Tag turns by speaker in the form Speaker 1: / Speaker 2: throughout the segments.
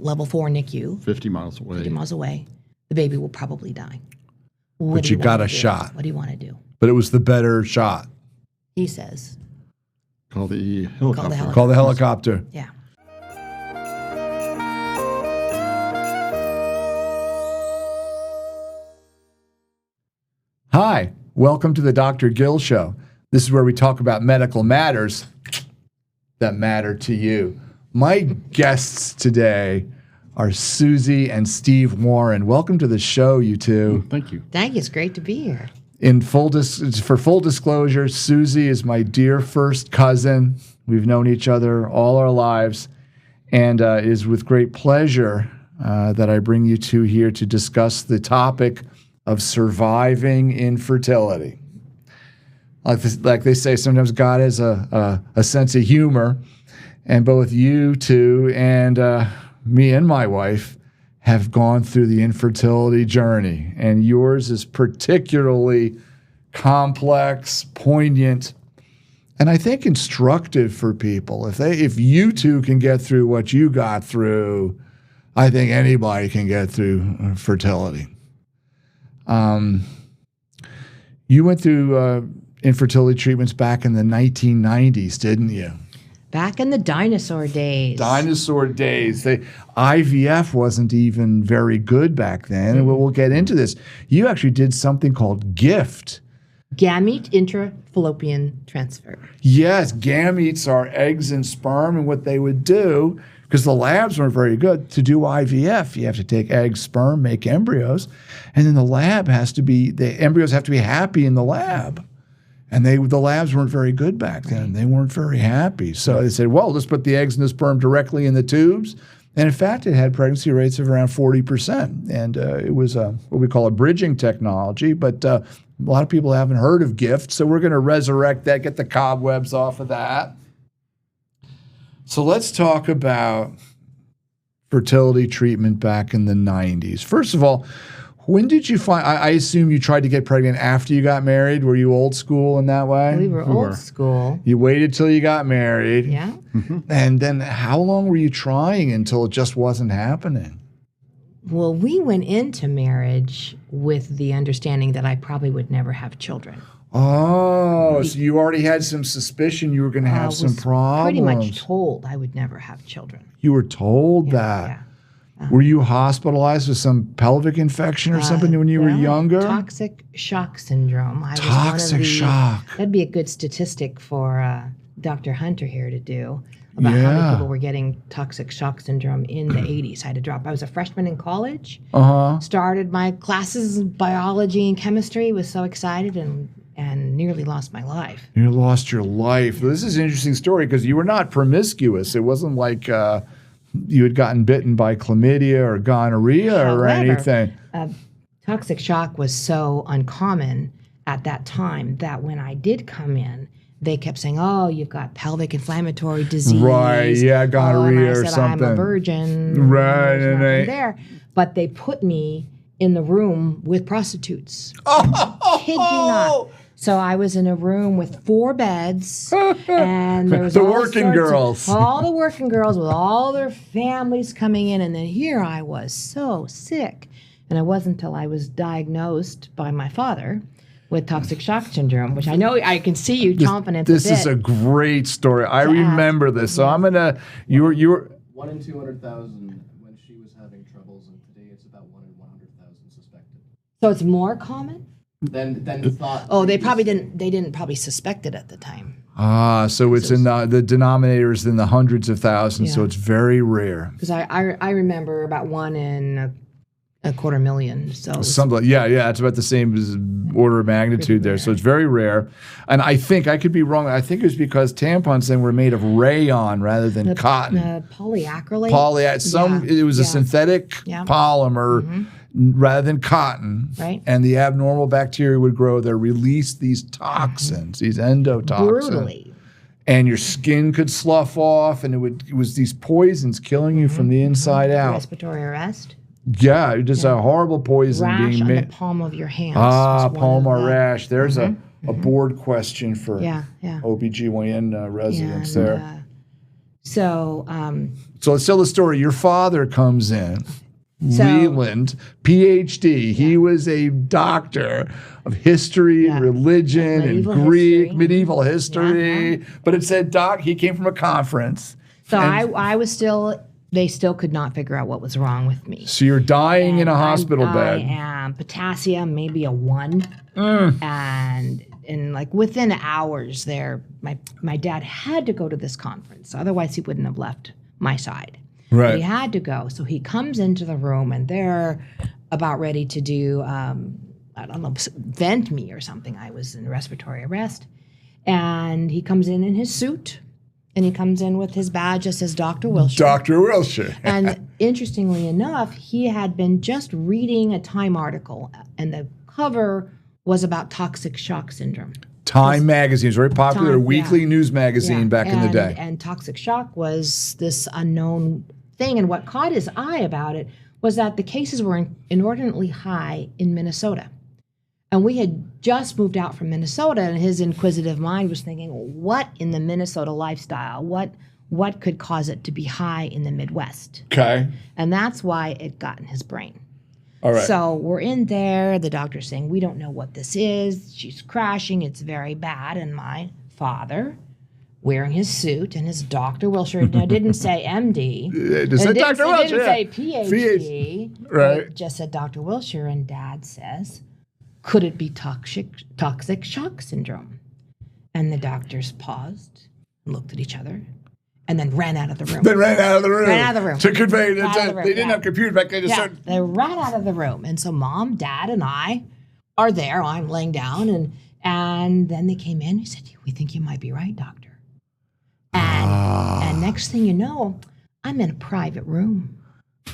Speaker 1: level 4 NICU.
Speaker 2: 50 miles away.
Speaker 1: 50 miles away. The baby will probably die.
Speaker 3: But you got a shot.
Speaker 1: What do you want to do?
Speaker 3: But it was the better shot.
Speaker 1: He says.
Speaker 2: Call the helicopter.
Speaker 3: Call the helicopter.
Speaker 1: Yeah.
Speaker 3: Hi, welcome to the Dr. Gill Show. This is where we talk about medical matters that matter to you. My guests today are Susie and Steve Warren. Welcome to the show, you two.
Speaker 2: Thank you.
Speaker 1: Thank you. It's great to be here.
Speaker 3: For full disclosure, Susie is my dear first cousin. We've known each other all our lives, and it is with great pleasure that I bring you two here to discuss the topic of surviving infertility. Like they say, sometimes God has a sense of humor, and both you two and me and my wife have gone through the infertility journey, and yours is particularly complex, poignant, and I think instructive for people. If you two can get through what you got through, I think anybody can get through fertility. You went through infertility treatments back in the 1990s, didn't you?
Speaker 1: Back in the dinosaur days.
Speaker 3: IVF wasn't even very good back then. And we'll get into this. You actually did something called GIFT.
Speaker 1: Gamete intrafallopian transfer.
Speaker 3: Yes, gametes are eggs and sperm. And what they would do, because the labs weren't very good, to do IVF, you have to take eggs, sperm, make embryos. And then the embryos have to be happy in the lab. And the labs weren't very good back then. They weren't very happy. So they said, well, let's put the eggs and the sperm directly in the tubes. And in fact, it had pregnancy rates of around 40%. And it was what we call a bridging technology. But a lot of people haven't heard of GIFT. So we're going to resurrect that, get the cobwebs off of that. So let's talk about fertility treatment back in the 90s. First of all, when did you find, I assume you tried to get pregnant after you got married. Were you old school in that way?
Speaker 1: We were old school.
Speaker 3: You waited till you got married.
Speaker 1: Yeah.
Speaker 3: And then how long were you trying until it just wasn't happening?
Speaker 1: Well, we went into marriage with the understanding that I probably would never have children.
Speaker 3: Oh, so you already had some suspicion you were going to have some problems.
Speaker 1: Pretty much told I would never have children.
Speaker 3: You were told that.
Speaker 1: Yeah.
Speaker 3: Were you hospitalized with some pelvic infection or something when you were younger?
Speaker 1: Toxic shock syndrome.
Speaker 3: Toxic shock.
Speaker 1: That'd be a good statistic for Dr. Hunter here to do about how many people were getting toxic shock syndrome in the 80s. I had to drop. I was a freshman in college. Started my classes in biology and chemistry. Was so excited and nearly lost my life.
Speaker 3: You lost your life. This is an interesting story because you were not promiscuous. It wasn't like you had gotten bitten by chlamydia or gonorrhea or anything.
Speaker 1: Toxic shock was so uncommon at that time that when I did come in, they kept saying, oh, you've got pelvic inflammatory disease.
Speaker 3: Right, yeah, gonorrhea
Speaker 1: or
Speaker 3: something.
Speaker 1: I'm a virgin.
Speaker 3: Right.
Speaker 1: And there. But they put me in the room with prostitutes. Kid you not. So I was in a room with 4 beds, and there was
Speaker 3: the working girls.
Speaker 1: All the working girls with all their families coming in, and then here I was so sick. And it wasn't until I was diagnosed by my father with toxic shock syndrome, which I know I can see you chomping at the bit.
Speaker 3: This is a great story. I remember this. So I'm gonna. You were
Speaker 4: 1 in 200,000 when she was having troubles, and today it's about 1 in 100,000 suspected.
Speaker 1: So it's more common
Speaker 4: than thought.
Speaker 1: Oh, they probably didn't. They didn't probably suspect it at the time.
Speaker 3: So it's in the denominator is in the hundreds of thousands. So it's very rare.
Speaker 1: Because I remember about 1 in a quarter million. So
Speaker 3: something. Yeah. It's about the same as order of magnitude there. So it's very rare. And I think I could be wrong. I think it was because tampons then were made of rayon rather than cotton.
Speaker 1: Polyacrylate.
Speaker 3: It was a synthetic polymer. Rather than cotton,
Speaker 1: right?
Speaker 3: And the abnormal bacteria would grow there, release these toxins, these endotoxins.
Speaker 1: Brutally.
Speaker 3: And your skin could slough off, and it was these poisons killing you from the inside out.
Speaker 1: Respiratory arrest?
Speaker 3: Yeah, just a horrible poison
Speaker 1: rash
Speaker 3: being
Speaker 1: on
Speaker 3: made.
Speaker 1: the palm of your hand.
Speaker 3: Palmar rash. There's a board question for
Speaker 1: yeah.
Speaker 3: OBGYN residents there.
Speaker 1: So,
Speaker 3: So let's tell the story. Your father comes in,
Speaker 1: So-
Speaker 3: Leland, PhD. He was a doctor of history and religion and
Speaker 1: Medieval
Speaker 3: Greek,
Speaker 1: history.
Speaker 3: medieval history.
Speaker 1: Yeah.
Speaker 3: But it said he came from a conference.
Speaker 1: so
Speaker 3: And
Speaker 1: I was still. They still could not figure out what was wrong with me.
Speaker 3: so you're dying in a
Speaker 1: And
Speaker 3: hospital
Speaker 1: I
Speaker 3: bed.
Speaker 1: am potassium, maybe a 1. And like within hours there, my dad had to go to this conference. Otherwise, he wouldn't have left my side.
Speaker 3: Right.
Speaker 1: But he had to go. So he comes into the room and they're about ready to do, I don't know, vent me or something. I was in respiratory arrest. And he comes in his suit. And he comes in with his badge that says Dr. Wilshire.
Speaker 3: Dr. Wilshire.
Speaker 1: And interestingly enough, he had been just reading a Time article, and the cover was about toxic shock syndrome.
Speaker 3: Time magazine was very popular,
Speaker 1: Time,
Speaker 3: weekly news magazine back in the day.
Speaker 1: And toxic shock was this unknown thing. And what caught his eye about it was that the cases were inordinately high in Minnesota. And we had just moved out from Minnesota, and his inquisitive mind was thinking, what in the Minnesota lifestyle, what could cause it to be high in the Midwest?
Speaker 3: Okay.
Speaker 1: And that's why it got in his brain.
Speaker 3: All right.
Speaker 1: So we're in there, the doctor's saying, we don't know what this is. She's crashing, it's very bad. And my father, wearing his suit and his Dr. Wilshire, now didn't say MD.
Speaker 3: It just said Dr. Wilshire.
Speaker 1: It didn't say PhD.
Speaker 3: Right.
Speaker 1: It just said Dr. Wilshire, and Dad says, could it be toxic shock syndrome? And the doctors paused and looked at each other and then ran out of the room.
Speaker 3: They ran out of the room.
Speaker 1: Ran out of the room.
Speaker 3: To convey
Speaker 1: Ran out of the room,
Speaker 3: they didn't
Speaker 1: yeah.
Speaker 3: have computers back then.
Speaker 1: Yeah, they ran out of the room. And so Mom, Dad, and I are there. I'm laying down. And then they came in and said, we think you might be right, doctor. And next thing you know, I'm in a private room.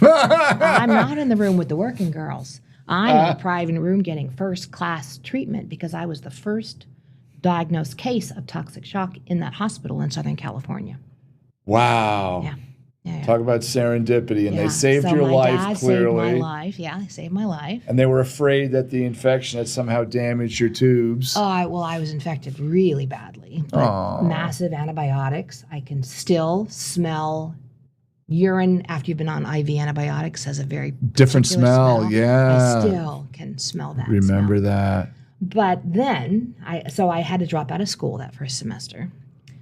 Speaker 1: I'm not in the room with the working girls. I'm in a private room getting first-class treatment because I was the first diagnosed case of toxic shock in that hospital in Southern California.
Speaker 3: Wow.
Speaker 1: Yeah.
Speaker 3: Talk about serendipity. And
Speaker 1: Yeah.
Speaker 3: they saved
Speaker 1: So
Speaker 3: your
Speaker 1: my
Speaker 3: life,
Speaker 1: dad
Speaker 3: clearly.
Speaker 1: saved my life. Yeah, he saved my life.
Speaker 3: And they were afraid that the infection had somehow damaged your tubes.
Speaker 1: I was infected really badly. But massive antibiotics. I can still smell urine after you've been on IV antibiotics has a very
Speaker 3: Different
Speaker 1: particular
Speaker 3: smell, yeah.
Speaker 1: I still can smell that.
Speaker 3: Remember
Speaker 1: smell.
Speaker 3: that.
Speaker 1: But then, I had to drop out of school that first semester.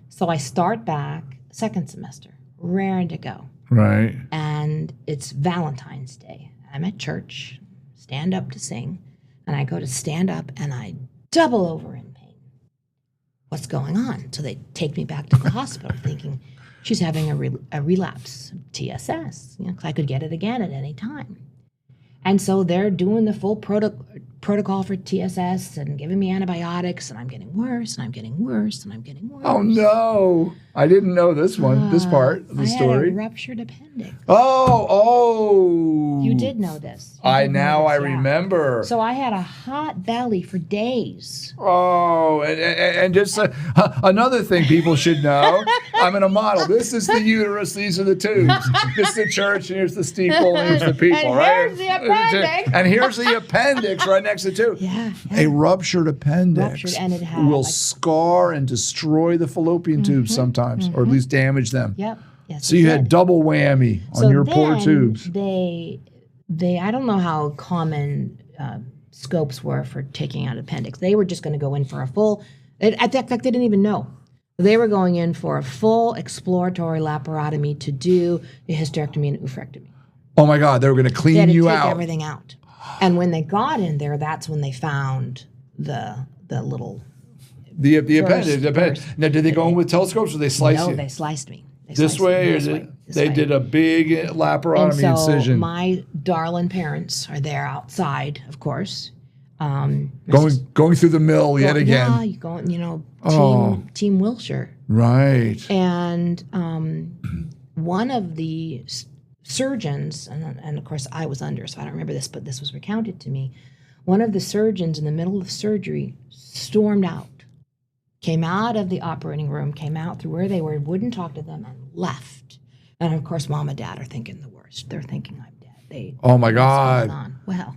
Speaker 1: So I start back second semester, raring to go.
Speaker 3: Right.
Speaker 1: And it's Valentine's Day. I'm at church, stand up to sing, and I go to stand up and I double over in pain. What's going on? So they take me back to the hospital thinking she's having a relapse, TSS, 'cause I could get it again at any time. And so they're doing the full protocol for TSS and giving me antibiotics, and I'm getting worse, and I'm getting worse, and I'm getting worse.
Speaker 3: Oh, no. I didn't know this part of the story.
Speaker 1: I had a ruptured appendix.
Speaker 3: Oh.
Speaker 1: You did know this.
Speaker 3: I
Speaker 1: Yeah.
Speaker 3: remember.
Speaker 1: So I had a hot belly for days.
Speaker 3: Oh, and just another thing people should know. I'm in a model. This is the uterus. These are the tubes. This is the church. And here's the steeple. And here's the people.
Speaker 1: And
Speaker 3: right?
Speaker 1: here's the appendix.
Speaker 3: And here's the appendix right next to the tube.
Speaker 1: Yeah.
Speaker 3: A ruptured appendix
Speaker 1: Ruptured, and it had,
Speaker 3: will
Speaker 1: like-
Speaker 3: scar and destroy the fallopian tubes sometimes, or at least damage them.
Speaker 1: Yep. Yes.
Speaker 3: So
Speaker 1: it
Speaker 3: you
Speaker 1: did.
Speaker 3: had double whammy on your poor
Speaker 1: then
Speaker 3: tubes.
Speaker 1: They I don't know how common scopes were for taking out appendix. They were just going to go in for a full. In fact, they didn't even know. They were going in for a full exploratory laparotomy to do a hysterectomy and oophorectomy.
Speaker 3: Oh my God, they were going to clean
Speaker 1: They had to
Speaker 3: you
Speaker 1: take
Speaker 3: out.
Speaker 1: everything out. And when they got in there, that's when they found the little.
Speaker 3: The appendix.
Speaker 1: First.
Speaker 3: Now, did they go in with telescopes or they slice
Speaker 1: No,
Speaker 3: you?
Speaker 1: they sliced me. They
Speaker 3: This
Speaker 1: sliced
Speaker 3: way,
Speaker 1: me
Speaker 3: or
Speaker 1: this
Speaker 3: did,
Speaker 1: way, this
Speaker 3: they
Speaker 1: way.
Speaker 3: did a big
Speaker 1: And
Speaker 3: laparotomy
Speaker 1: so
Speaker 3: incision.
Speaker 1: my darling parents are there outside, of course.
Speaker 3: Going through the mill yet again.
Speaker 1: Yeah, you going,
Speaker 3: Oh.
Speaker 1: Team Wilshire.
Speaker 3: Right.
Speaker 1: And one of the surgeons, and of course I was under, so I don't remember this, but this was recounted to me. One of the surgeons in the middle of surgery stormed out, came out of the operating room, came out through where they were, wouldn't talk to them, and left. And of course, Mom and Dad are thinking the worst. They're thinking I'm dead.
Speaker 3: Oh my
Speaker 1: What's
Speaker 3: God.
Speaker 1: going on? Well,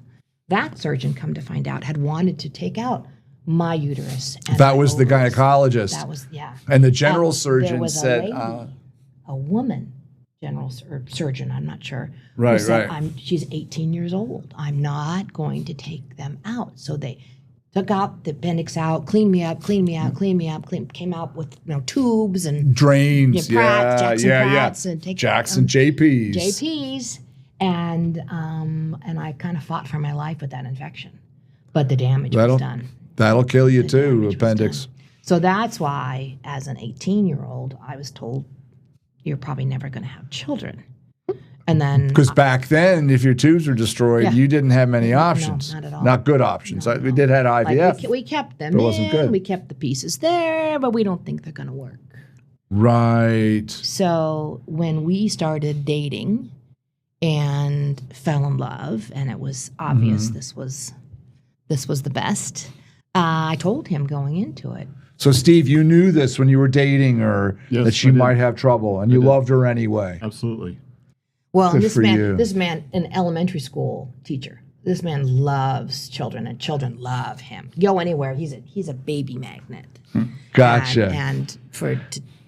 Speaker 1: that surgeon, come to find out, had wanted to take out my uterus. And
Speaker 3: That
Speaker 1: my
Speaker 3: was the
Speaker 1: ovaries.
Speaker 3: gynecologist.
Speaker 1: That was, yeah.
Speaker 3: And the general
Speaker 1: There
Speaker 3: surgeon
Speaker 1: was a
Speaker 3: said,
Speaker 1: lady. a woman surgeon, I'm not sure,
Speaker 3: Right,
Speaker 1: who said,
Speaker 3: right.
Speaker 1: she's 18 years old. I'm not going to take them out. So they took out the appendix out, cleaned me up, came out with tubes and
Speaker 3: Drains.
Speaker 1: Jackson Pratts and
Speaker 3: Jackson JPs.
Speaker 1: JPs, and I kind of fought for my life with that infection, but the damage was done.
Speaker 3: That'll kill you
Speaker 1: The
Speaker 3: too,
Speaker 1: damage was
Speaker 3: appendix.
Speaker 1: done. So that's why, as an 18-year-old, I was told, you're probably never going to have children. And then,
Speaker 3: Because back then, if your tubes were destroyed, you didn't have many options.
Speaker 1: not at all.
Speaker 3: Not good options.
Speaker 1: No,
Speaker 3: We did have IVF.
Speaker 1: like we kept them
Speaker 3: But it wasn't good.
Speaker 1: we kept the pieces there, but we don't think they're going to work.
Speaker 3: Right.
Speaker 1: So when we started dating and fell in love, and it was obvious this was the best, I told him going into it.
Speaker 3: So, Steve, you knew this when you were dating her,
Speaker 2: Yes,
Speaker 3: that she
Speaker 2: I did.
Speaker 3: might have trouble, and you
Speaker 2: did.
Speaker 3: loved her anyway.
Speaker 2: Absolutely.
Speaker 1: Well,
Speaker 3: Good
Speaker 1: this
Speaker 3: for
Speaker 1: man,
Speaker 3: you.
Speaker 1: this man, an elementary school teacher. This man loves children, and children love him. Go anywhere, he's a baby magnet.
Speaker 3: Gotcha.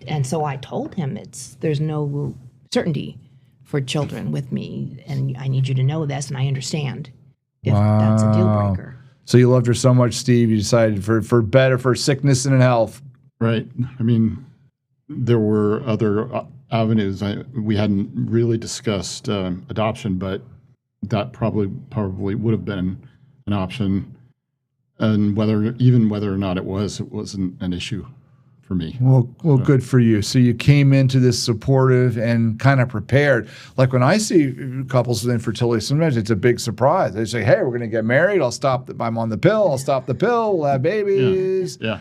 Speaker 1: And so I told him there's no certainty for children with me, and I need you to know this, and I understand if that's a deal breaker.
Speaker 3: So you loved her so much, Steve, you decided for better, for sickness and in health.
Speaker 2: Right. I mean, there were other avenues. We hadn't really discussed adoption, but that probably would have been an option. And whether or not it wasn't an issue for me.
Speaker 3: Well, good for you. So you came into this supportive and kind of prepared. Like when I see couples with infertility, sometimes it's a big surprise. They say, "Hey, we're going to get married. I'm on the pill. I'll stop the pill. We'll have babies."
Speaker 2: Yeah.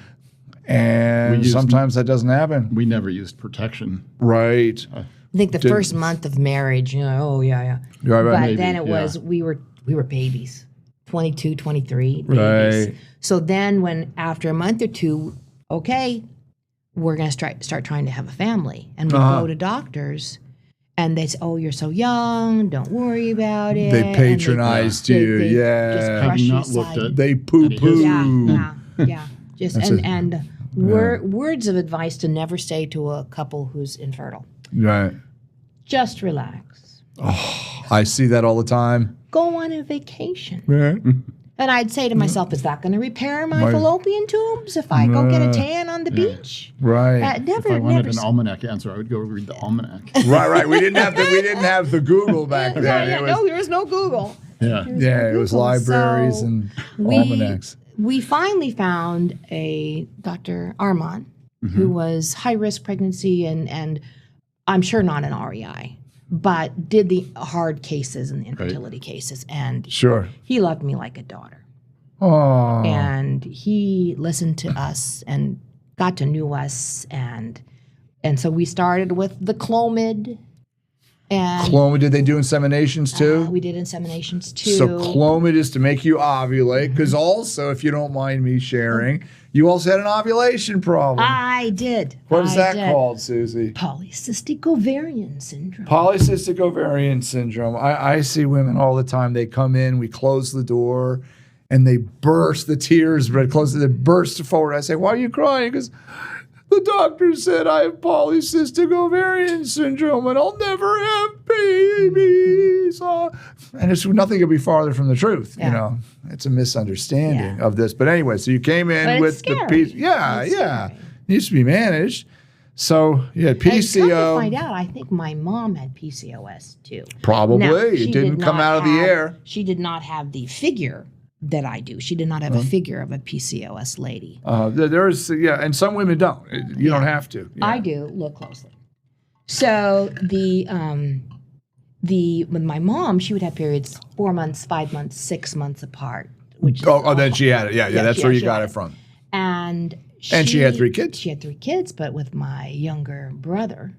Speaker 3: And sometimes that doesn't happen.
Speaker 2: We never used protection.
Speaker 3: Right.
Speaker 1: I think the first month of marriage,
Speaker 3: Right,
Speaker 1: but
Speaker 3: right.
Speaker 1: then it was we were babies, 22, 23 babies.
Speaker 3: Right.
Speaker 1: So then when after a month or two, okay, we're going to start trying to have a family. And we go to doctors, and they say, "Oh, you're so young. Don't worry about it."
Speaker 3: They
Speaker 1: And
Speaker 3: patronized you.
Speaker 1: they
Speaker 3: Yeah.
Speaker 1: just
Speaker 2: Have
Speaker 1: crush
Speaker 2: you
Speaker 1: you
Speaker 2: not looked
Speaker 1: aside.
Speaker 2: at
Speaker 3: They poo-poo.
Speaker 1: Yeah. Just words of advice to never say to a couple who's infertile.
Speaker 3: Right.
Speaker 1: Just relax.
Speaker 3: I see that all the time.
Speaker 1: Go on a vacation.
Speaker 3: Right.
Speaker 1: And I'd say to myself, is that going to repair my fallopian tubes if I go get a tan on the beach?
Speaker 3: Right.
Speaker 2: If I wanted an almanac answer, I would go read the almanac.
Speaker 3: Right. We didn't have the Google back then.
Speaker 1: There was no Google.
Speaker 2: Yeah.
Speaker 3: It was libraries
Speaker 1: So
Speaker 3: and almanacs.
Speaker 1: We finally found a Dr. Armand who was high-risk pregnancy and I'm sure not an REI, but did the hard cases and the infertility cases. And
Speaker 3: Sure.
Speaker 1: he loved me like a daughter.
Speaker 3: Oh.
Speaker 1: And he listened to us and got to know us. And so we started with the Clomid. And
Speaker 3: Clomid, did they do inseminations too?
Speaker 1: we did inseminations too.
Speaker 3: So Clomid is to make you ovulate, because also, if you don't mind me sharing, you also had an ovulation problem.
Speaker 1: I did.
Speaker 3: What is
Speaker 1: I
Speaker 3: that
Speaker 1: did.
Speaker 3: called, Susie?
Speaker 1: Polycystic ovarian syndrome.
Speaker 3: Polycystic ovarian syndrome. I see women all the time. They come in, we close the door, and they burst, the tears, but they burst forward. I say, "Why are you crying?" Because the doctor said I have polycystic ovarian syndrome and I'll never have babies. And it's nothing could be farther from the truth.
Speaker 1: Yeah.
Speaker 3: You know, it's a misunderstanding of this. But anyway, so you came in
Speaker 1: But
Speaker 3: with
Speaker 1: it's
Speaker 3: the
Speaker 1: scary.
Speaker 3: piece. Yeah.
Speaker 1: It's scary.
Speaker 3: Needs to be managed. So you had
Speaker 1: And come to
Speaker 3: PCO.
Speaker 1: find out, I think my mom had PCOS too.
Speaker 3: Probably.
Speaker 1: Now,
Speaker 3: It
Speaker 1: she
Speaker 3: didn't
Speaker 1: did
Speaker 3: come
Speaker 1: not
Speaker 3: out of the
Speaker 1: have-
Speaker 3: air.
Speaker 1: She did not have the figure that I do. She did not have a figure of a PCOS lady.
Speaker 3: There's and some women don't. You don't have to. Yeah.
Speaker 1: I do. Look closely. So with my mom, she would have periods 4 months, 5 months, 6 months apart. Which is
Speaker 3: Then she had it. Yeah, that's where you got it from.
Speaker 1: And
Speaker 3: she had 3 kids.
Speaker 1: She had 3 kids, but with my younger brother,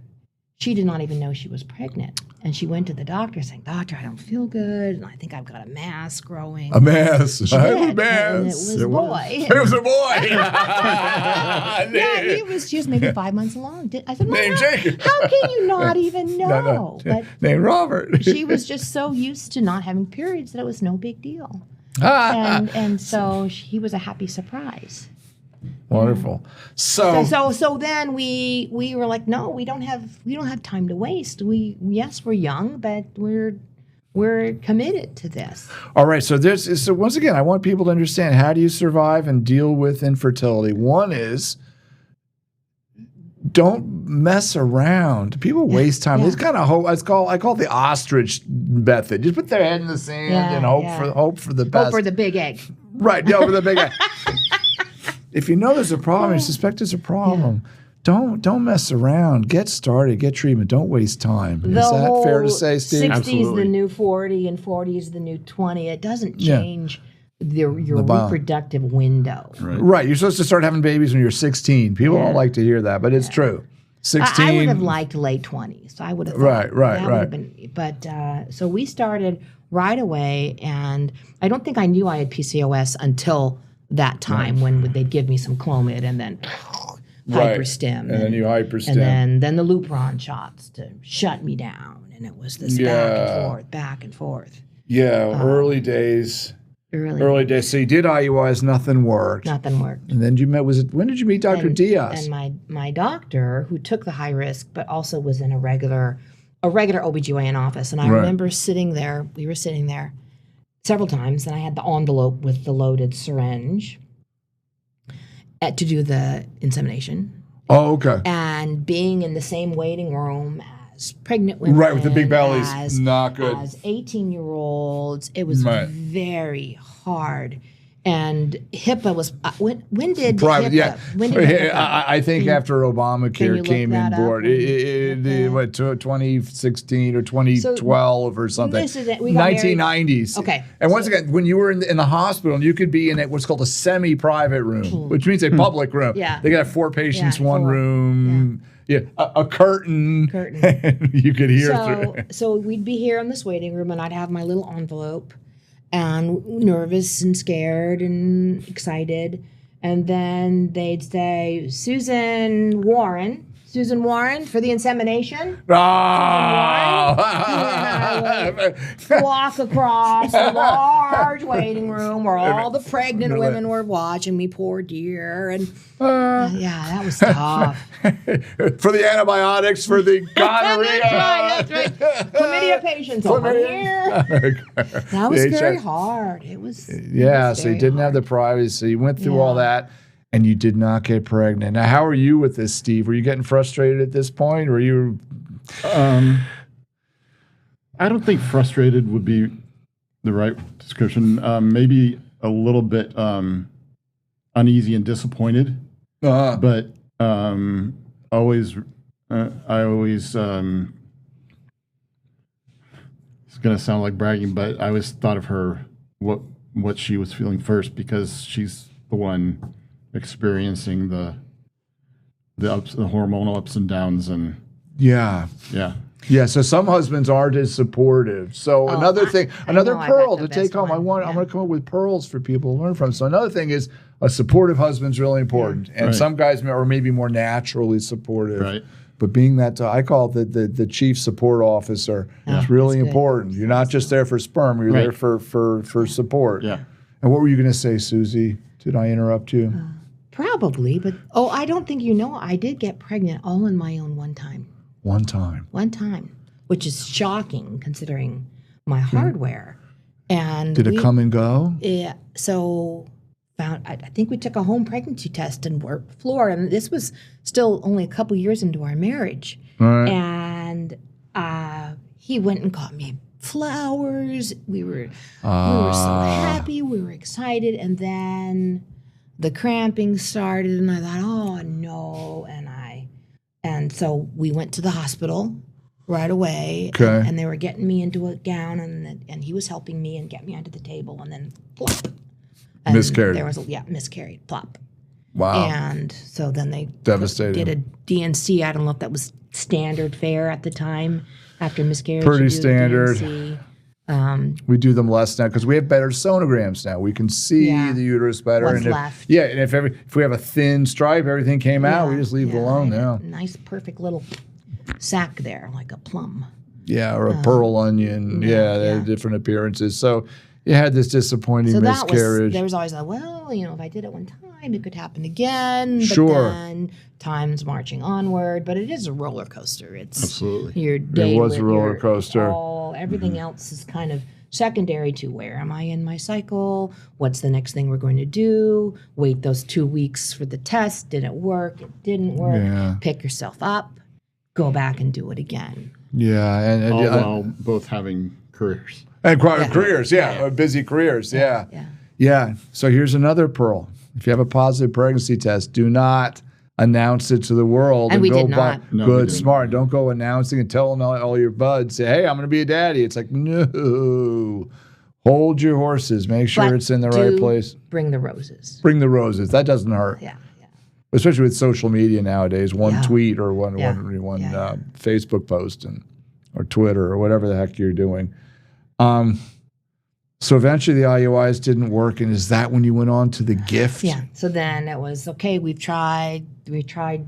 Speaker 1: she did not even know she was pregnant. And she went to the doctor saying, "Doctor, I don't feel good, and I think I've got a mass growing."
Speaker 3: A mass.
Speaker 1: She
Speaker 3: I have
Speaker 1: did,
Speaker 3: a mass.
Speaker 1: and it was a boy.
Speaker 3: It was a boy.
Speaker 1: Yeah, she was maybe 5 months along. I said, "Mom,
Speaker 3: Named Jacob."
Speaker 1: how can you not even know?"
Speaker 3: No.
Speaker 1: But
Speaker 3: Named Robert.
Speaker 1: she was just so used to not having periods that it was no big deal. And so he was a happy surprise.
Speaker 3: Wonderful. So
Speaker 1: So then we were like, no, we don't have time to waste. Yes, we're young, but we're committed to this.
Speaker 3: all right. So once again, I want people to understand, how do you survive and deal with infertility? One is, don't mess around. People waste time.
Speaker 1: Yeah.
Speaker 3: It's kind of hope. I call it the ostrich method. Just put their head in the sand and hope for the best.
Speaker 1: Hope for the big egg.
Speaker 3: Right. Yeah, over the big guy. If you know there's a problem, you suspect there's a problem, don't mess around. Get started. Get treatment. Don't waste time. Is that fair to say, Steve?
Speaker 1: 60 is the new 40 and 40 is the new 20. It doesn't change your reproductive window.
Speaker 3: Right. You're supposed to start having babies when you're 16. People don't like to hear that, but it's true. 16.
Speaker 1: I would have liked late 20s. I would have thought that would have been, but so we started right away, and I don't think I knew I had PCOS until that time when they'd give me some Clomid and then hyperstim.
Speaker 3: And then you hyperstim.
Speaker 1: And then the Lupron shots to shut me down. And it was this back and forth.
Speaker 3: Yeah, early days. Early days. So you did IUIs, nothing worked.
Speaker 1: Nothing worked.
Speaker 3: And then when did you meet Dr. Diaz?
Speaker 1: And my doctor, who took the high risk, but also was in a regular OBGYN office. And I remember we were sitting there several times, and I had the envelope with the loaded syringe to do the insemination.
Speaker 3: Oh, okay.
Speaker 1: And being in the same waiting room as pregnant women.
Speaker 3: Right, with the big bellies. Not good.
Speaker 1: As 18-year-olds. It was very hard. And HIPAA was, when did
Speaker 3: private?
Speaker 1: HIPAA, when did HIPAA come?
Speaker 3: I think after Obamacare came in board, what, 2016 or 2012 or something.
Speaker 1: This is it. We got
Speaker 3: 1990s.
Speaker 1: Okay.
Speaker 3: And once again, when you were in the hospital, you could be in what's called a semi-private room, which means a public room.
Speaker 1: Yeah.
Speaker 3: They got 4 patients, one
Speaker 1: 4.
Speaker 3: room. Yeah, a curtain. You could hear through.
Speaker 1: So we'd be here in this waiting room, and I'd have my little envelope, and nervous and scared and excited. And then they'd say, Susan Warren for the insemination.
Speaker 3: Oh.
Speaker 1: Walk across the large waiting room where all the pregnant women were watching me, poor dear. And that was tough.
Speaker 3: For the antibiotics, for the gonorrhea.
Speaker 1: That's right. Chlamydia patients over here. That was very hard. It was.
Speaker 3: So you didn't have the privacy. You went through all that. And you did not get pregnant. Now, how are you with this, Steve? Were you getting frustrated at this point, or were you?
Speaker 2: I don't think frustrated would be the right description. Maybe a little bit uneasy and disappointed. But I always. It's going to sound like bragging, but I always thought of her what she was feeling first, because she's the one experiencing the hormonal ups and downs, and so some husbands aren't as supportive. So another pearl to take home. I'm going to come up with pearls for people to learn from. So another thing is, a supportive husband's really important, and some guys are maybe more naturally supportive. Right.
Speaker 3: But being that, I call it the chief support officer. It's really important. You're not just there for sperm. You're there for support.
Speaker 2: Yeah.
Speaker 3: And what were you going to say, Susie? Did I interrupt you?
Speaker 1: Probably, but I don't think I did get pregnant all on my own one time.
Speaker 3: One time,
Speaker 1: which is shocking considering my hardware. And
Speaker 3: did it come and go?
Speaker 1: Yeah. So I think we took a home pregnancy test in Florida, and this was still only a couple years into our marriage.
Speaker 3: Right.
Speaker 1: And he went and got me flowers. We were so happy. We were excited, and then the cramping started, and I thought, oh no, and so we went to the hospital right away, and they were getting me into a gown, and he was helping me and get me onto the table, and then plop, and
Speaker 3: miscarried.
Speaker 1: There was miscarried, plop.
Speaker 3: Wow.
Speaker 1: And so then they
Speaker 3: devastating.
Speaker 1: did a DNC. I don't know if that was standard fare at the time after miscarriage.
Speaker 3: Pretty standard.
Speaker 1: DNC.
Speaker 3: We do them less now because we have better sonograms now. We can see the uterus better.
Speaker 1: What's left.
Speaker 3: And if we have a thin stripe, everything came out, we just leave it alone now.
Speaker 1: Nice, perfect little sack there, like a plum.
Speaker 3: Yeah, or a pearl onion. They have different appearances. So you had this disappointing miscarriage.
Speaker 1: There was always like, well, if I did it one time, time it could happen again. But
Speaker 3: Sure.
Speaker 1: then time's marching onward. But it is a roller coaster. It's
Speaker 2: Absolutely.
Speaker 1: your day.
Speaker 3: It was a roller coaster.
Speaker 1: Everything else is kind of secondary to where am I in my cycle? What's the next thing we're going to do? Wait those 2 weeks for the test. Did it work? It didn't work.
Speaker 3: Yeah.
Speaker 1: Pick yourself up. Go back and do it again.
Speaker 3: Yeah, and
Speaker 2: All while both having careers.
Speaker 3: careers, busy careers, yeah.
Speaker 1: Yeah.
Speaker 3: So here's another pearl. If you have a positive pregnancy test, do not announce it to the world.
Speaker 1: And we
Speaker 3: go
Speaker 1: did not.
Speaker 2: No, we
Speaker 3: Good,
Speaker 2: didn't.
Speaker 3: smart. Don't go announcing and telling all your buds, say, hey, I'm going to be a daddy. It's like, no. Hold your horses. Make sure
Speaker 1: But
Speaker 3: it's in the right
Speaker 1: do
Speaker 3: place.
Speaker 1: Bring the roses.
Speaker 3: Bring the roses. That doesn't hurt.
Speaker 1: Yeah.
Speaker 3: Especially with social media nowadays, one
Speaker 1: Yeah.
Speaker 3: tweet or one
Speaker 1: Yeah.
Speaker 3: Facebook post or Twitter or whatever the heck you're doing. So eventually the IUIs didn't work, and is that when you went on to the gift?
Speaker 1: Yeah. So then it was okay. We tried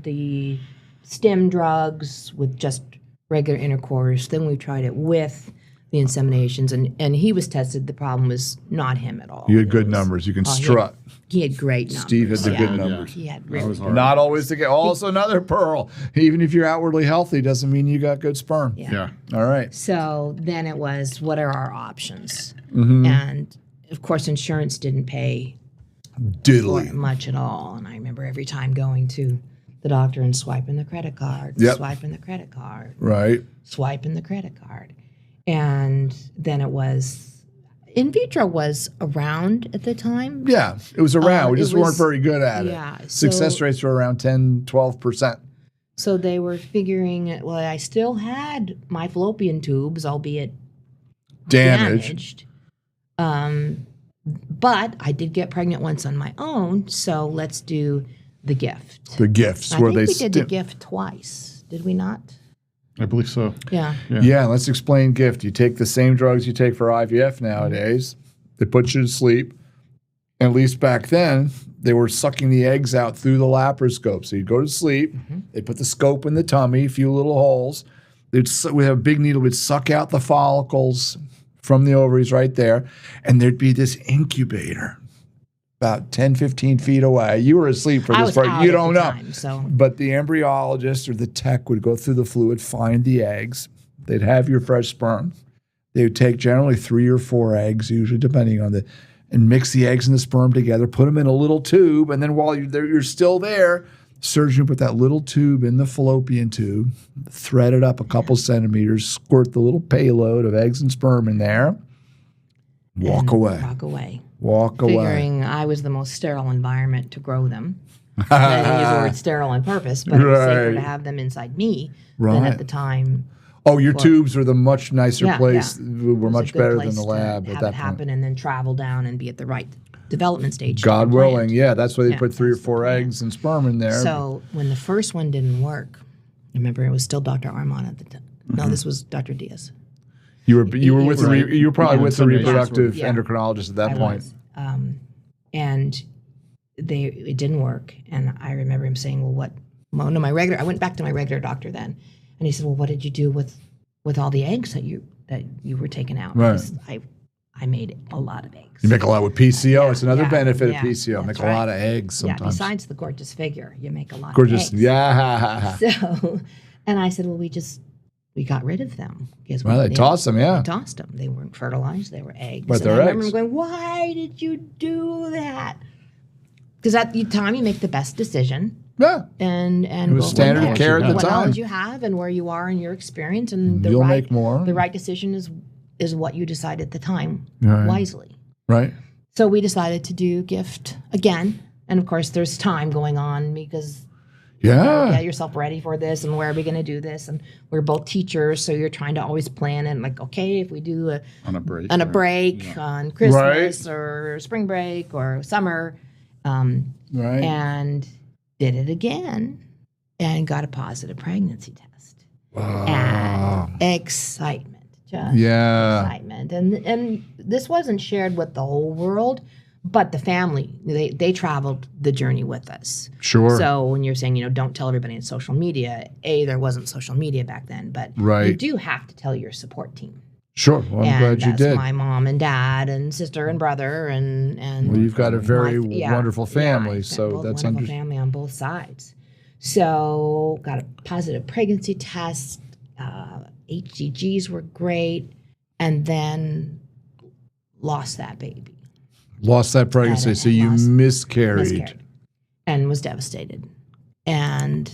Speaker 1: the stim drugs with just regular intercourse. Then we tried it with the inseminations, and he was tested. The problem was not him at all.
Speaker 3: You had good numbers. You can strut.
Speaker 1: He had great numbers.
Speaker 3: Steve had the good
Speaker 2: Yeah.
Speaker 3: numbers.
Speaker 1: He had
Speaker 2: That
Speaker 1: really
Speaker 2: was
Speaker 1: good.
Speaker 2: hard.
Speaker 3: Not always the case. Also another pearl. Even if you're outwardly healthy, doesn't mean you got good sperm.
Speaker 2: Yeah.
Speaker 3: All right.
Speaker 1: So then it was, what are our options?
Speaker 3: Mm-hmm.
Speaker 1: And of course, insurance didn't pay for it
Speaker 3: Diddly.
Speaker 1: much at all. And I remember every time going to the doctor and swiping the credit card,
Speaker 3: Yep.
Speaker 1: swiping the credit card,
Speaker 3: Right.
Speaker 1: swiping the credit card. And then it was, in vitro was around at the time.
Speaker 3: Yeah. It was around. We
Speaker 1: it
Speaker 3: just weren't
Speaker 1: was-
Speaker 3: very good at
Speaker 1: yeah,
Speaker 3: it. Success
Speaker 1: so-
Speaker 3: rates were around 10, 12%.
Speaker 1: So they were figuring, well, I still had my fallopian tubes, albeit damaged. But I did get pregnant once on my own, so let's do the gift.
Speaker 3: The gifts
Speaker 1: I
Speaker 3: where
Speaker 1: think
Speaker 3: they
Speaker 1: we did the gift twice. Did we not?
Speaker 2: I believe so.
Speaker 1: Yeah.
Speaker 3: Yeah, let's explain gift. You take the same drugs you take for IVF nowadays. They put you to sleep. At least back then, they were sucking the eggs out through the laparoscope. So you'd go to sleep. They put the scope in the tummy, a few little holes. We have a big needle. We'd suck out the follicles from the ovaries right there. And there'd be this incubator about 10, 15 feet away. You were asleep for
Speaker 1: I
Speaker 3: this
Speaker 1: was
Speaker 3: part.
Speaker 1: out
Speaker 3: You
Speaker 1: at
Speaker 3: don't
Speaker 1: the
Speaker 3: know.
Speaker 1: time, so
Speaker 3: But the embryologist or the tech would go through the fluid, find the eggs. They'd have your fresh sperm. They would take generally 3 or 4 eggs, usually depending on and mix the eggs and the sperm together, put them in a little tube, and then while you're still there, the surgeon would put that little tube in the fallopian tube, thread it up a couple centimeters, squirt the little payload of eggs and sperm in there, walk away.
Speaker 1: walk away.
Speaker 3: Walk away.
Speaker 1: Figuring I was the most sterile environment to grow them. I didn't use the word sterile on purpose, but it was safer
Speaker 3: Right.
Speaker 1: to have them inside me than
Speaker 3: Right.
Speaker 1: at the time.
Speaker 3: Oh, your tubes were the much nicer
Speaker 1: Yeah,
Speaker 3: place.
Speaker 1: yeah.
Speaker 3: Were
Speaker 1: It was a
Speaker 3: much
Speaker 1: good
Speaker 3: better than
Speaker 1: place
Speaker 3: the
Speaker 1: to
Speaker 3: lab at
Speaker 1: have
Speaker 3: that
Speaker 1: it
Speaker 3: point.
Speaker 1: happen and then travel down and be at the right development stage.
Speaker 3: God
Speaker 1: that we
Speaker 3: willing,
Speaker 1: planned.
Speaker 3: yeah. That's why they
Speaker 1: Yeah,
Speaker 3: put 3 or
Speaker 1: that's the
Speaker 3: 4
Speaker 1: plan.
Speaker 3: eggs and sperm in there.
Speaker 1: So when the first one didn't work, remember it was still Dr. Armand at the time. No,
Speaker 3: Mm-hmm.
Speaker 1: this was Dr. Diaz.
Speaker 3: you were with
Speaker 2: Right.
Speaker 3: you were probably
Speaker 2: Yeah,
Speaker 3: with the
Speaker 2: inseminations
Speaker 3: reproductive
Speaker 1: were- Yeah.
Speaker 3: endocrinologist at that
Speaker 1: I
Speaker 3: point.
Speaker 1: was. And it didn't work. And I remember him saying, well, what? Well, no, I went back to my regular doctor then. And he said, well, what did you do with all the eggs that you were taking out?
Speaker 3: Right.
Speaker 1: Because I made a lot of eggs.
Speaker 3: You make a lot with PCO. It's another
Speaker 1: yeah,
Speaker 3: benefit
Speaker 1: yeah,
Speaker 3: of PCO. Make
Speaker 1: that's
Speaker 3: a
Speaker 1: right.
Speaker 3: lot of eggs
Speaker 1: Yeah,
Speaker 3: sometimes.
Speaker 1: besides the gorgeous figure, you make a lot
Speaker 3: Gorgeous.
Speaker 1: of eggs.
Speaker 3: Yeah.
Speaker 1: So, and I said, well, we got rid of them. Because
Speaker 3: Well, they tossed them, yeah.
Speaker 1: They tossed them. They weren't fertilized. They were eggs.
Speaker 3: But
Speaker 1: And
Speaker 3: they're
Speaker 1: I remember
Speaker 3: eggs.
Speaker 1: him going, why did you do that? Because at the time you make the best decision.
Speaker 3: Yeah.
Speaker 1: And
Speaker 3: It was
Speaker 1: what
Speaker 3: standard of
Speaker 1: knowledge-
Speaker 3: care at the
Speaker 1: what
Speaker 3: time.
Speaker 1: knowledge you have and where you are in your experience and
Speaker 3: You'll make more.
Speaker 1: The right decision is what you decide at the time
Speaker 3: Right.
Speaker 1: wisely.
Speaker 3: Right.
Speaker 1: So we decided to do gift again, and of course there's time going on because
Speaker 3: Yeah.
Speaker 1: get yourself ready for this and where are we going to do this, and we're both teachers, so you're trying to always plan and like, okay, if we do
Speaker 2: On a break.
Speaker 1: on a
Speaker 2: or-
Speaker 1: break on Christmas or spring break or summer,
Speaker 3: Right.
Speaker 1: and did it again and got a positive pregnancy test. And excitement, just
Speaker 3: Yeah.
Speaker 1: excitement. And this wasn't shared with the whole world, but the family, they traveled the journey with us.
Speaker 3: Sure.
Speaker 1: So when you're saying, don't tell everybody in social media, there wasn't social media back then, but you
Speaker 3: Right.
Speaker 1: do have to tell your support team.
Speaker 3: Sure. Well, I'm
Speaker 1: and
Speaker 3: glad you
Speaker 1: that's
Speaker 3: did.
Speaker 1: my mom and dad and sister and brother and
Speaker 3: Well, you've got a very
Speaker 1: yeah,
Speaker 3: wonderful family,
Speaker 1: yeah,
Speaker 3: so
Speaker 1: both
Speaker 3: that's
Speaker 1: wonderful family on both sides. So got a positive pregnancy test. HCGs were great, and then lost that baby.
Speaker 3: Lost that pregnancy, so you miscarried.
Speaker 1: And was devastated. And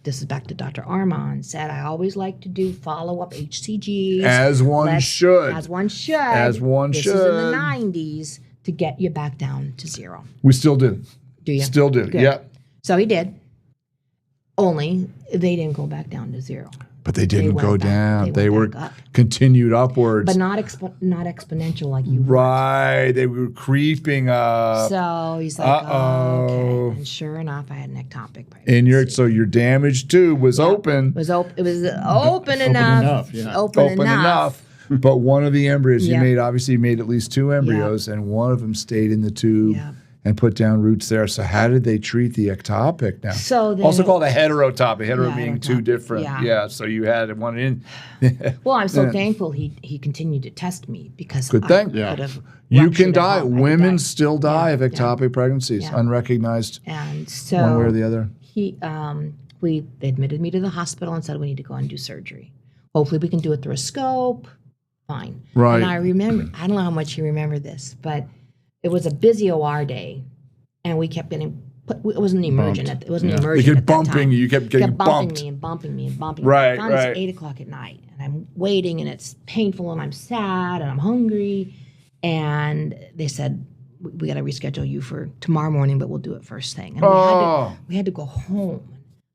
Speaker 1: this is back to Dr. Armand, said, I always like to do follow-up HCGs.
Speaker 3: As one should.
Speaker 1: As one should.
Speaker 3: As one
Speaker 1: this
Speaker 3: should.
Speaker 1: This is in the 90s to get you back down to 0.
Speaker 3: We still do.
Speaker 1: Do you?
Speaker 3: Still do,
Speaker 1: Good.
Speaker 3: yep.
Speaker 1: So he did. Only they didn't go back down to 0.
Speaker 3: But they didn't go down.
Speaker 1: They
Speaker 3: were
Speaker 1: back up.
Speaker 3: continued upwards.
Speaker 1: But not exponential like you
Speaker 3: Right. They were creeping up.
Speaker 1: So he's like, oh, okay. And sure enough, I had an ectopic pregnancy.
Speaker 3: And so your damaged tube was open.
Speaker 1: It was open enough. Open enough.
Speaker 3: But one of the embryos you made, obviously you made at least 2 embryos, and one of them stayed in the tube. And put down roots there. So how did they treat the ectopic now?
Speaker 1: So
Speaker 3: also called a heterotopic. Being 2 different.
Speaker 1: Yeah.
Speaker 3: So you had one in.
Speaker 1: Well, I'm so thankful he continued to test me because
Speaker 3: Good thing.
Speaker 1: Could have
Speaker 3: you can die. Women still die of ectopic pregnancies, unrecognized.
Speaker 1: And so
Speaker 3: one way or the other.
Speaker 1: They admitted me to the hospital and said we need to go and do surgery. Hopefully we can do it through a scope. Fine.
Speaker 3: Right.
Speaker 1: And I remember. I don't know how much you remember this, but it was a busy OR day, and we kept getting put. It wasn't emergent. It wasn't emergent.
Speaker 3: They kept bumping you. You kept getting bumped.
Speaker 1: bumping me.
Speaker 3: Right,
Speaker 1: It's 8:00 at night, and I'm waiting, and it's painful, and I'm sad, and I'm hungry, and they said we got to reschedule you for tomorrow morning, but we'll do it first thing. And we had to go home.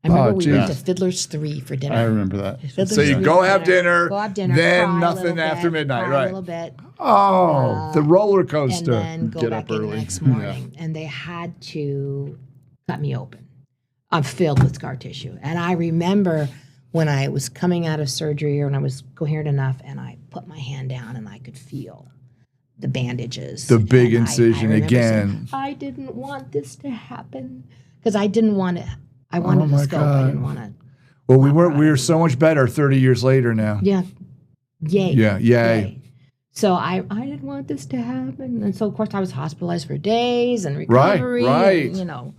Speaker 1: I remember we went to Fiddler's 3 for dinner.
Speaker 2: I remember that.
Speaker 3: So you go have dinner,
Speaker 1: then
Speaker 3: nothing after midnight,
Speaker 1: cry
Speaker 3: right?
Speaker 1: A little bit.
Speaker 3: The roller coaster.
Speaker 1: And then go back in the next morning. And they had to cut me open. I'm filled with scar tissue. And I remember when I was coming out of surgery or when I was coherent enough and I put my hand down and I could feel the bandages.
Speaker 3: The big incision
Speaker 1: I
Speaker 3: again.
Speaker 1: Saying, I didn't want this to happen because I didn't want it. I wanted the scope. I didn't want to.
Speaker 3: Well, we were so much better 30 years later now.
Speaker 1: Yeah. Yay.
Speaker 3: Yeah. Yay.
Speaker 1: So I didn't want this to happen. And so, of course, I was hospitalized for days and recovery.
Speaker 3: Right.
Speaker 1: And,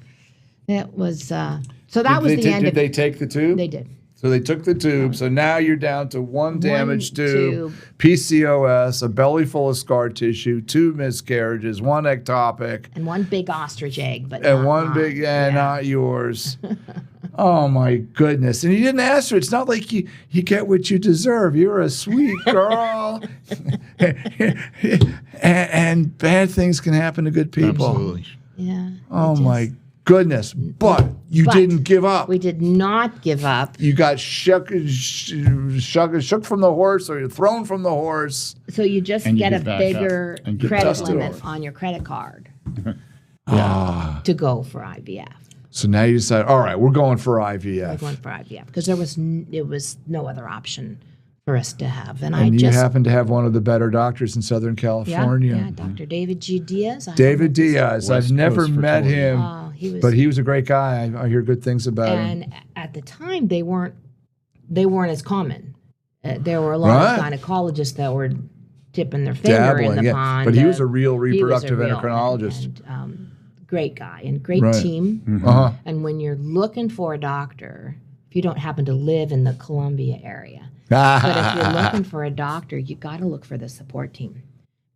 Speaker 1: it was, so that was the end of it.
Speaker 3: Did they take the tube?
Speaker 1: They did.
Speaker 3: So they took the tube. So now you're down to one damaged tube, PCOS, a belly full of scar tissue, 2 miscarriages, 1 ectopic.
Speaker 1: And 1 big ostrich egg, but
Speaker 3: and
Speaker 1: not
Speaker 3: one
Speaker 1: mine.
Speaker 3: big, not yours. Oh, my goodness. And you didn't ask her. It's not like you get what you deserve. You're a sweet girl. and bad things can happen to good people.
Speaker 2: Absolutely.
Speaker 1: Yeah.
Speaker 3: Oh, my goodness. But you didn't give up.
Speaker 1: We did not give up.
Speaker 3: You got shook from the horse or you're thrown from the horse.
Speaker 1: So you just
Speaker 2: And you
Speaker 1: get a
Speaker 2: get back
Speaker 1: bigger
Speaker 2: up and get
Speaker 1: credit
Speaker 2: dusted
Speaker 1: limit
Speaker 2: off.
Speaker 1: on your credit card to go for IVF.
Speaker 3: So now you decide, all right, we're going for
Speaker 1: We're
Speaker 3: IVF.
Speaker 1: going for IVF because there was no other option for us to have.
Speaker 3: And you happen to have one of the better doctors in Southern California.
Speaker 1: Yeah, Dr. David G. Diaz.
Speaker 3: David Diaz. I've
Speaker 2: West
Speaker 3: never
Speaker 2: Coast
Speaker 3: met
Speaker 2: fertility.
Speaker 3: him, but he was a great guy. I hear good things about him.
Speaker 1: And at the time, they weren't as common. There were a lot of gynecologists that were tipping their finger in the pond.
Speaker 3: But he was a real reproductive
Speaker 1: he was a real
Speaker 3: endocrinologist.
Speaker 1: and, great guy and great team.
Speaker 3: Uh-huh.
Speaker 1: And when you're looking for a doctor, if you don't happen to live in the Columbia area, but if you're looking for a doctor, you got to look for the support team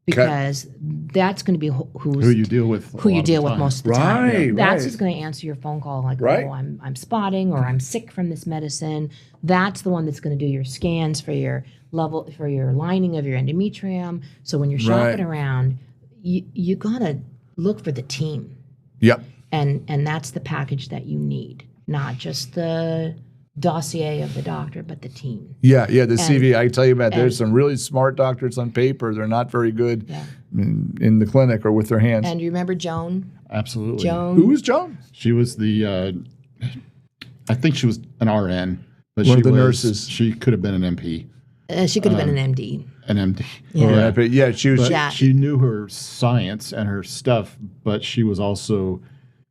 Speaker 1: because that's going to be who
Speaker 2: you deal with.
Speaker 1: Most of the time.
Speaker 3: Right,
Speaker 1: That's who's going to answer your phone call like,
Speaker 3: Right.
Speaker 1: oh, I'm spotting or I'm sick from this medicine. That's the one that's going to do your scans for your lining of your endometrium. So when you're shopping around, you got to look for the team.
Speaker 3: Yep.
Speaker 1: And that's the package that you need, not just the dossier of the doctor, but the team.
Speaker 3: Yeah, the CV. I can tell you about. There's some really smart doctors on paper. They're not very good in the clinic or with their hands.
Speaker 1: And you remember Joan?
Speaker 2: Absolutely.
Speaker 1: Joan.
Speaker 3: Who was Joan?
Speaker 2: She was I think she was an RN, but
Speaker 3: One
Speaker 2: she
Speaker 3: of the
Speaker 2: was,
Speaker 3: nurses.
Speaker 2: She could have been an MP.
Speaker 1: She could have been an MD.
Speaker 2: An MD.
Speaker 1: Yeah.
Speaker 3: But she was.
Speaker 2: But she knew her science and her stuff, but she was also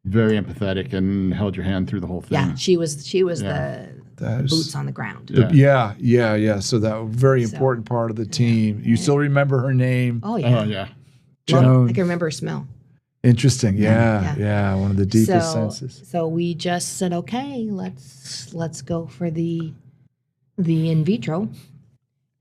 Speaker 2: very empathetic and held your hand through the whole thing.
Speaker 1: Yeah, she was boots on the ground.
Speaker 2: Yeah.
Speaker 3: So that very important part of the team. You still remember her name?
Speaker 1: Oh yeah.
Speaker 2: Oh yeah.
Speaker 3: Joan.
Speaker 1: I can remember her smell.
Speaker 3: Interesting. Yeah. One of the deepest senses.
Speaker 1: So we just said, okay, let's go for the in vitro.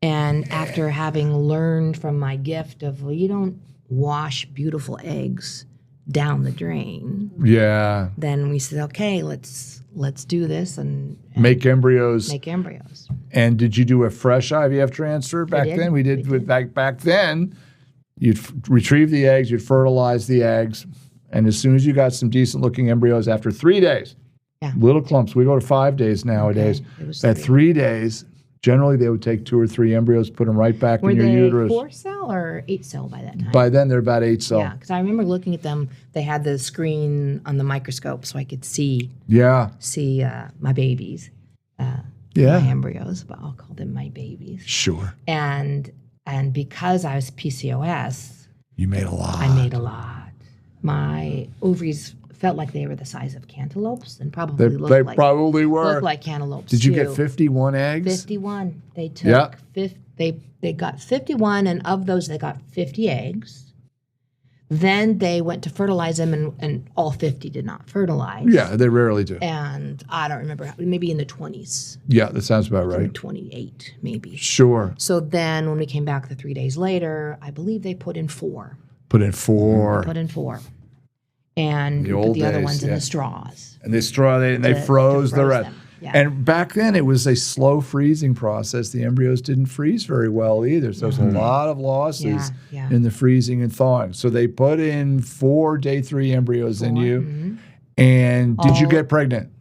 Speaker 1: And after having learned from my gift of, well, you don't wash beautiful eggs down the drain.
Speaker 3: Yeah.
Speaker 1: Then we said, okay, let's do this and
Speaker 3: make embryos.
Speaker 1: Make embryos.
Speaker 3: And did you do a fresh IVF transfer back then? We did. Back then, you'd retrieve the eggs, you'd fertilize the eggs, and as soon as you got some decent looking embryos, after 3 days, little clumps. We go to 5 days nowadays.
Speaker 1: Okay.
Speaker 3: At 3 days. Generally, they would take 2 or 3 embryos, put them right back in your uterus.
Speaker 1: Were they 4-cell or 8-cell by that time?
Speaker 3: By then, they're about 8-cell.
Speaker 1: Yeah, because I remember looking at them. They had the screen on the microscope, so I could see my babies, my embryos. But I'll call them my babies.
Speaker 3: Sure.
Speaker 1: And because I was PCOS,
Speaker 3: you made a lot.
Speaker 1: I made a lot. My ovaries felt like they were the size of cantaloupes, and probably
Speaker 3: they
Speaker 1: looked
Speaker 3: were
Speaker 1: like cantaloupes.
Speaker 3: Did you get 51 eggs?
Speaker 1: 51. They took they got 51, and of those they got 50 eggs. Then they went to fertilize them, and all 50 did not fertilize.
Speaker 3: Yeah, they rarely do.
Speaker 1: And I don't remember, maybe in the 20s.
Speaker 3: Yeah, that sounds about right.
Speaker 1: 28, maybe.
Speaker 3: Sure.
Speaker 1: So then when we came back the 3 days later, I believe they put in 4.
Speaker 3: Put in 4.
Speaker 1: And the other ones in the straws.
Speaker 3: And they froze the rest.
Speaker 1: Yeah.
Speaker 3: And back then it was a slow freezing process. The embryos didn't freeze very well either. So there's a lot of losses in the freezing and thawing. So they put in 4 day 3 embryos in you. Mm-hmm. And did you get pregnant?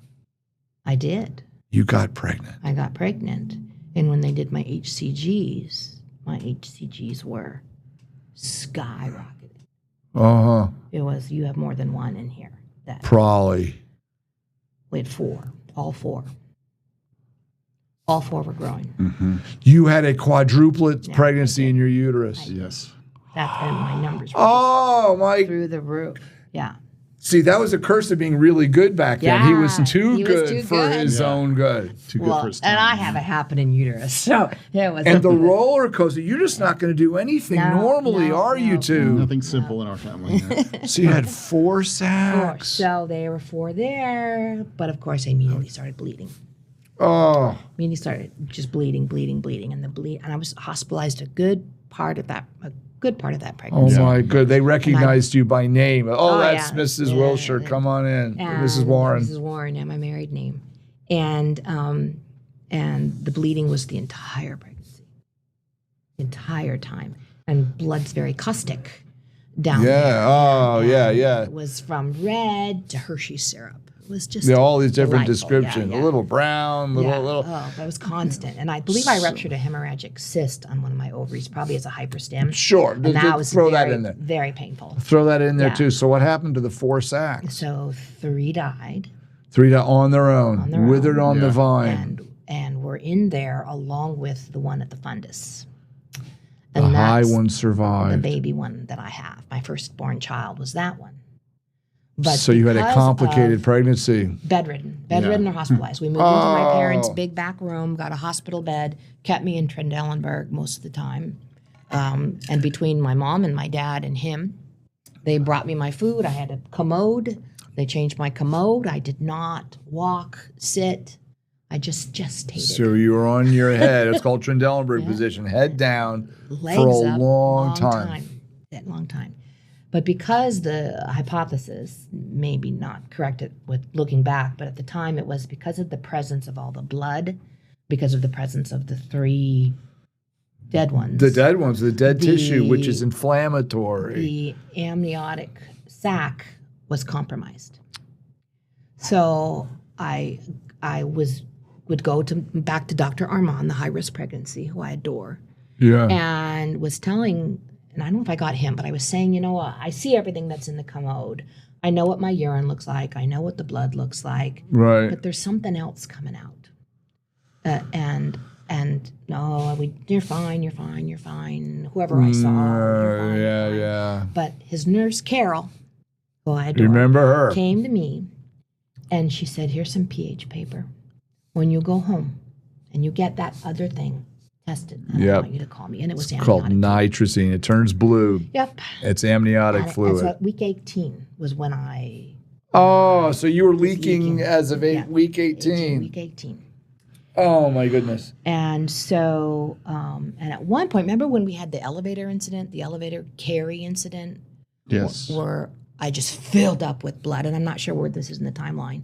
Speaker 1: I did.
Speaker 3: You got pregnant.
Speaker 1: I got pregnant. And when they did my HCGs were skyrocketing.
Speaker 3: Uh-huh.
Speaker 1: It was, you have more than one in here.
Speaker 3: Probably.
Speaker 1: We had 4. All 4. All 4 were growing.
Speaker 3: Mm-hmm. You had a quadruplet pregnancy in your uterus.
Speaker 2: Yes.
Speaker 1: That's when my numbers were through the roof. Yeah.
Speaker 3: See, that was a curse of being really good back then. He was too good for his own good.
Speaker 2: Too good for his time.
Speaker 1: And I have a happening uterus, so it was.
Speaker 3: And the roller coaster, you're just not going to do anything normally, are you two?
Speaker 2: Nothing simple in our family.
Speaker 3: So you had 4 sacs.
Speaker 1: So there were 4 there, but of course I immediately started bleeding.
Speaker 3: Oh.
Speaker 1: Immediately started just bleeding, and I was hospitalized a good part of that pregnancy.
Speaker 3: Oh my good! They recognized you by name. That's Mrs. Wilshire. Come on in, Mrs. Warren.
Speaker 1: Mrs. Warren, my married name, and the bleeding was the entire pregnancy, the entire time, and blood's very caustic down there.
Speaker 3: It
Speaker 1: was from red to Hershey syrup. It was just
Speaker 3: all these different
Speaker 1: delightful.
Speaker 3: descriptions. A little brown, little.
Speaker 1: Oh, that was constant, and I believe I ruptured a hemorrhagic cyst on one of my ovaries, probably as a hyperstim.
Speaker 3: Sure,
Speaker 1: and that was
Speaker 3: that in there.
Speaker 1: Very painful.
Speaker 3: Throw that in there too. So what happened to the 4 sacs?
Speaker 1: So 3 died.
Speaker 3: 3 died on their own, withered on the vine,
Speaker 1: and were in there along with the one at the fundus. And
Speaker 3: the high one survived.
Speaker 1: The baby one that I have, my firstborn child, was that one. But
Speaker 3: so you had a complicated pregnancy.
Speaker 1: Bedridden or hospitalized. We moved into my parents' big back room, got a hospital bed, kept me in Trendelenburg most of the time. And between my mom and my dad and him, they brought me my food. I had a commode. They changed my commode. I did not walk, sit. I just gestated.
Speaker 3: So you were on your head. It's called Trendelenburg position, head down
Speaker 1: legs
Speaker 3: for a
Speaker 1: up,
Speaker 3: long time.
Speaker 1: That long time. But because the hypothesis, maybe not corrected with looking back, but at the time it was because of the presence of all the blood, because of the presence of the 3 dead ones.
Speaker 3: The dead ones, the dead tissue, which is inflammatory.
Speaker 1: The amniotic sac was compromised. So I would go back to Dr. Armand, the high-risk pregnancy, who I adore, and was telling. And I don't know if I got him, but I was saying, you know what? I see everything that's in the commode. I know what my urine looks like. I know what the blood looks like.
Speaker 3: Right.
Speaker 1: But there's something else coming out. And no, you're fine. Whoever I saw, you're fine. But his nurse, Carol, who I adore,
Speaker 3: remember her,
Speaker 1: came to me, and she said, "Here's some pH paper. when you go home and you get that other thing tested, I want you to call me. And it was
Speaker 3: It's called nitrazine. It turns blue.
Speaker 1: Yep.
Speaker 3: It's amniotic fluid.
Speaker 1: And so week 18 was when I.
Speaker 3: Oh, so you were leaking as of week 18.
Speaker 1: Week 18.
Speaker 3: Oh, my goodness.
Speaker 1: And so, and at one point, remember when we had the elevator incident, the elevator carry incident?
Speaker 2: Yes.
Speaker 1: Where I just filled up with blood, and I'm not sure where this is in the timeline.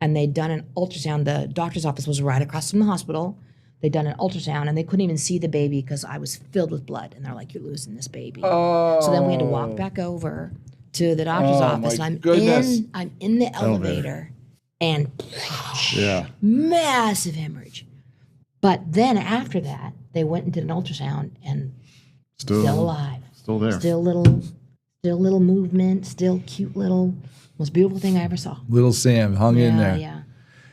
Speaker 1: And they'd done an ultrasound. The doctor's office was right across from the hospital. They'd done an ultrasound, and they couldn't even see the baby because I was filled with blood. And they're like, "You're losing this baby."
Speaker 3: Oh.
Speaker 1: So then we had to walk back over to the doctor's office.
Speaker 3: My
Speaker 1: And
Speaker 3: goodness.
Speaker 1: I'm in the elevator, and massive hemorrhage. But then after that, they went and did an ultrasound, and still alive,
Speaker 2: Still there.
Speaker 1: still little movement, still cute little, most beautiful thing I ever saw.
Speaker 3: Little Sam hung in there.
Speaker 1: Yeah.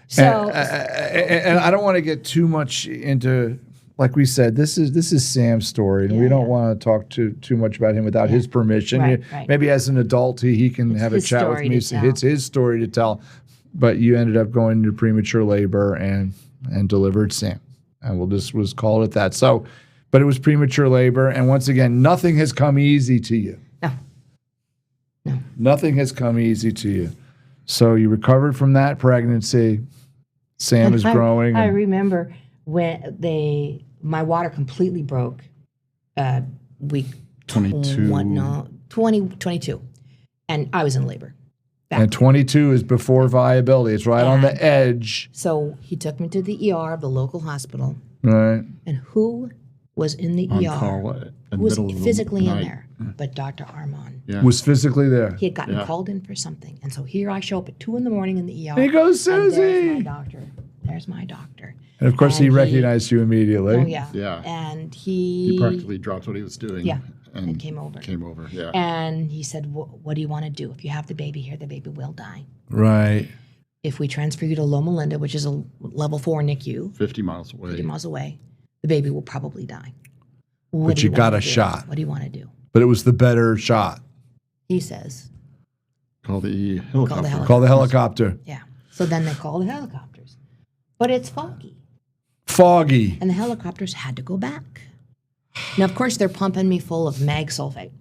Speaker 1: So
Speaker 3: And I don't want to get too much into, like we said, this is Sam's story, and we don't want to talk too much about him without his permission.
Speaker 1: Right.
Speaker 3: Maybe as an adult, he can
Speaker 1: It's
Speaker 3: have a
Speaker 1: his
Speaker 3: chat with
Speaker 1: story
Speaker 3: me.
Speaker 1: to
Speaker 3: So
Speaker 1: tell.
Speaker 3: it's his story to tell. But you ended up going into premature labor and delivered Sam, and we'll call it that. So, but it was premature labor, and once again, nothing has come easy to you.
Speaker 1: No.
Speaker 3: Nothing has come easy to you. So you recovered from that pregnancy. Sam is growing.
Speaker 1: I remember when my water completely broke week
Speaker 2: 22.
Speaker 1: 22. And I was in labor.
Speaker 3: And 22 is before viability. It's right on the edge.
Speaker 1: So he took me to the ER of the local hospital.
Speaker 3: Right.
Speaker 1: And who was in the
Speaker 2: On
Speaker 1: ER?
Speaker 2: call in the
Speaker 1: Who was
Speaker 2: middle of the
Speaker 1: physically in
Speaker 2: night.
Speaker 1: there? But Dr. Armand.
Speaker 2: Yeah.
Speaker 3: Was physically there.
Speaker 1: He had gotten
Speaker 2: Yeah.
Speaker 1: called in for something. And so here I show up at 2 a.m. in the ER.
Speaker 3: There goes
Speaker 1: and
Speaker 3: Susie.
Speaker 1: there's my doctor. There's my doctor.
Speaker 3: And of course, he recognized you immediately.
Speaker 1: Oh, yeah.
Speaker 2: Yeah.
Speaker 1: And
Speaker 2: He practically dropped what he was doing.
Speaker 1: Yeah,
Speaker 2: And
Speaker 1: and came over.
Speaker 2: Came over. Yeah.
Speaker 1: And he said, what do you want to do? If you have the baby here, the baby will die.
Speaker 3: Right.
Speaker 1: If we transfer you to Loma Linda, which is a level 4 NICU,
Speaker 2: 50 miles away.
Speaker 1: 50 miles away, the baby will probably die.
Speaker 3: But you got a shot.
Speaker 1: What do you want to do?
Speaker 3: But it was the better shot.
Speaker 1: He says,
Speaker 2: Call the helicopter.
Speaker 3: Call the helicopter.
Speaker 1: yeah. So then they call the helicopters. But it's foggy.
Speaker 3: Foggy.
Speaker 1: And the helicopters had to go back. Now, of course, they're pumping me full of mag sulfate,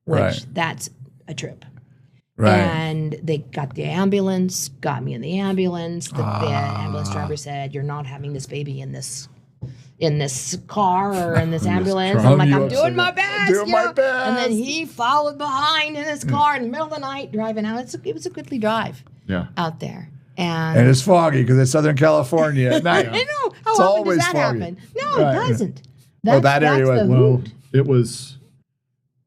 Speaker 1: which
Speaker 3: Right.
Speaker 1: that's a trip.
Speaker 3: Right.
Speaker 1: And they got the ambulance, got me in the ambulance. The ambulance driver said, "You're not having this baby in this car or in this ambulance."
Speaker 2: truck.
Speaker 1: I'm like,
Speaker 3: You
Speaker 1: "I'm
Speaker 3: are
Speaker 1: doing my best."
Speaker 3: doing my best.
Speaker 1: And then he followed behind in his car in the middle of the night driving out. It was a goodly drive
Speaker 2: Yeah.
Speaker 1: out there.
Speaker 3: And it's foggy because it's Southern California at night.
Speaker 1: I know.
Speaker 3: It's
Speaker 1: How often
Speaker 3: always
Speaker 1: does that
Speaker 3: foggy.
Speaker 1: happen? No,
Speaker 3: Right.
Speaker 1: it doesn't.
Speaker 3: That area
Speaker 1: that's
Speaker 3: was-
Speaker 1: the
Speaker 2: Well,
Speaker 1: hoot.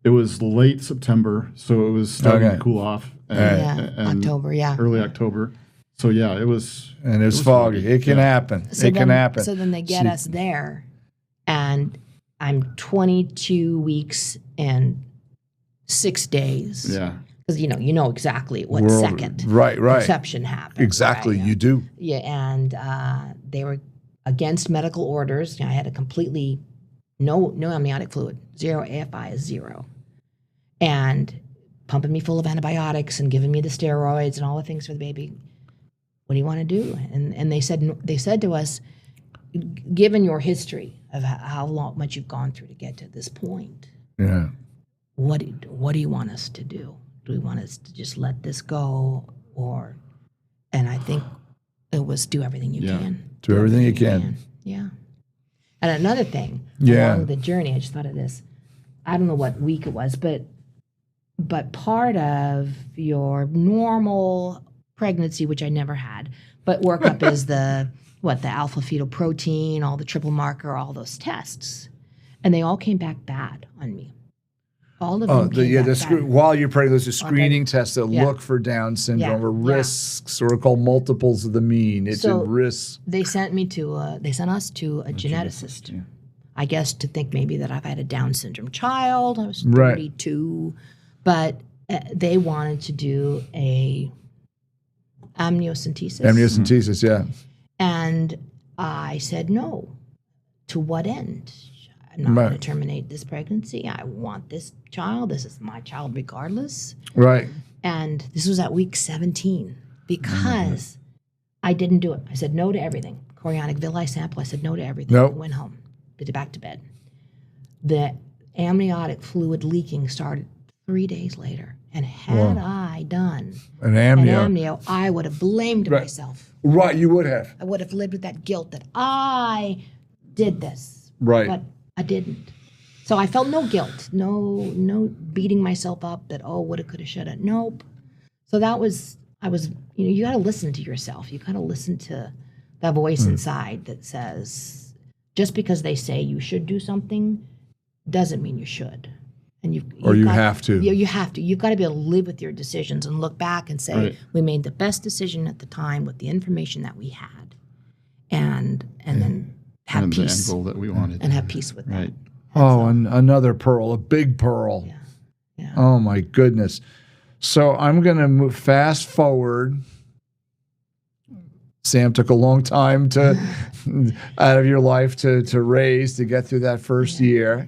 Speaker 2: it was late September, so it was starting
Speaker 3: Okay.
Speaker 2: to cool off.
Speaker 1: Yeah,
Speaker 2: and
Speaker 1: October, yeah.
Speaker 2: Early October. So yeah, it was.
Speaker 3: And it's foggy. It can happen. It can happen.
Speaker 1: So then they get us there, and I'm 22 weeks and 6 days.
Speaker 2: Yeah.
Speaker 1: Because you know exactly what
Speaker 3: World-
Speaker 1: second
Speaker 3: right.
Speaker 1: conception happened.
Speaker 3: Exactly.
Speaker 1: right?
Speaker 3: You do.
Speaker 1: Yeah, and they were against medical orders. I had a completely no amniotic fluid, 0 AFI is 0, and pumping me full of antibiotics and giving me the steroids and all the things for the baby. What do you want to do? And they said to us, given your history of how much you've gone through to get to this point,
Speaker 3: Yeah.
Speaker 1: what do you want us to do? Do we want us to just let this go, or? And I think it was do everything you can.
Speaker 3: Do everything you can.
Speaker 1: Yeah. And another thing
Speaker 3: Yeah.
Speaker 1: along the journey, I just thought of this. I don't know what week it was, but part of your normal pregnancy, which I never had, but workup is the alpha fetal protein, all the triple marker, all those tests, and they all came back bad on me. All of them. Came back bad.
Speaker 3: While you're pregnant, there's a screening test that
Speaker 1: Yeah.
Speaker 3: look for Down syndrome
Speaker 1: Yeah.
Speaker 3: or
Speaker 1: Yeah.
Speaker 3: risks, or called multiples of the mean. It's
Speaker 1: So-
Speaker 3: a risk.
Speaker 1: They sent us to a geneticist.
Speaker 2: Yeah.
Speaker 1: I guess to think maybe that I've had a Down syndrome child. I was
Speaker 3: Right.
Speaker 1: 32, but they wanted to do a amniocentesis.
Speaker 3: Amniocentesis, yeah.
Speaker 1: And I said no. To what end? I'm not
Speaker 3: Right.
Speaker 1: going to terminate this pregnancy. I want this child. This is my child regardless.
Speaker 3: Right.
Speaker 1: And this was at week 17 because I didn't do it. I said no to everything. chorionic villi sample. I said no to everything.
Speaker 3: Nope.
Speaker 1: I went home, did it back to bed. The amniotic fluid leaking started 3 days later. And had I done
Speaker 3: An
Speaker 1: an
Speaker 3: amnio.
Speaker 1: amnio, I would have blamed myself.
Speaker 3: Right, you would have.
Speaker 1: I would have lived with that guilt that I did this.
Speaker 3: Right.
Speaker 1: But I didn't. So I felt no guilt, no beating myself up that, oh, woulda, coulda, shoulda. Nope. So you got to listen to yourself. You got to listen to that voice inside that says, just because they say you should do something doesn't mean you should. And you
Speaker 3: have to.
Speaker 1: You have to. You've got to be able to live with your decisions and look back and say, we made the best decision at the time with the information that we had. And then have
Speaker 2: and
Speaker 1: peace.
Speaker 2: the end goal that we wanted.
Speaker 1: And have peace with that.
Speaker 2: Right.
Speaker 3: Oh, and another pearl, a big pearl.
Speaker 1: Yeah. Yeah.
Speaker 3: Oh my goodness. So I'm going to move fast forward. Sam took a long time out of your life to raise, to get through that first year.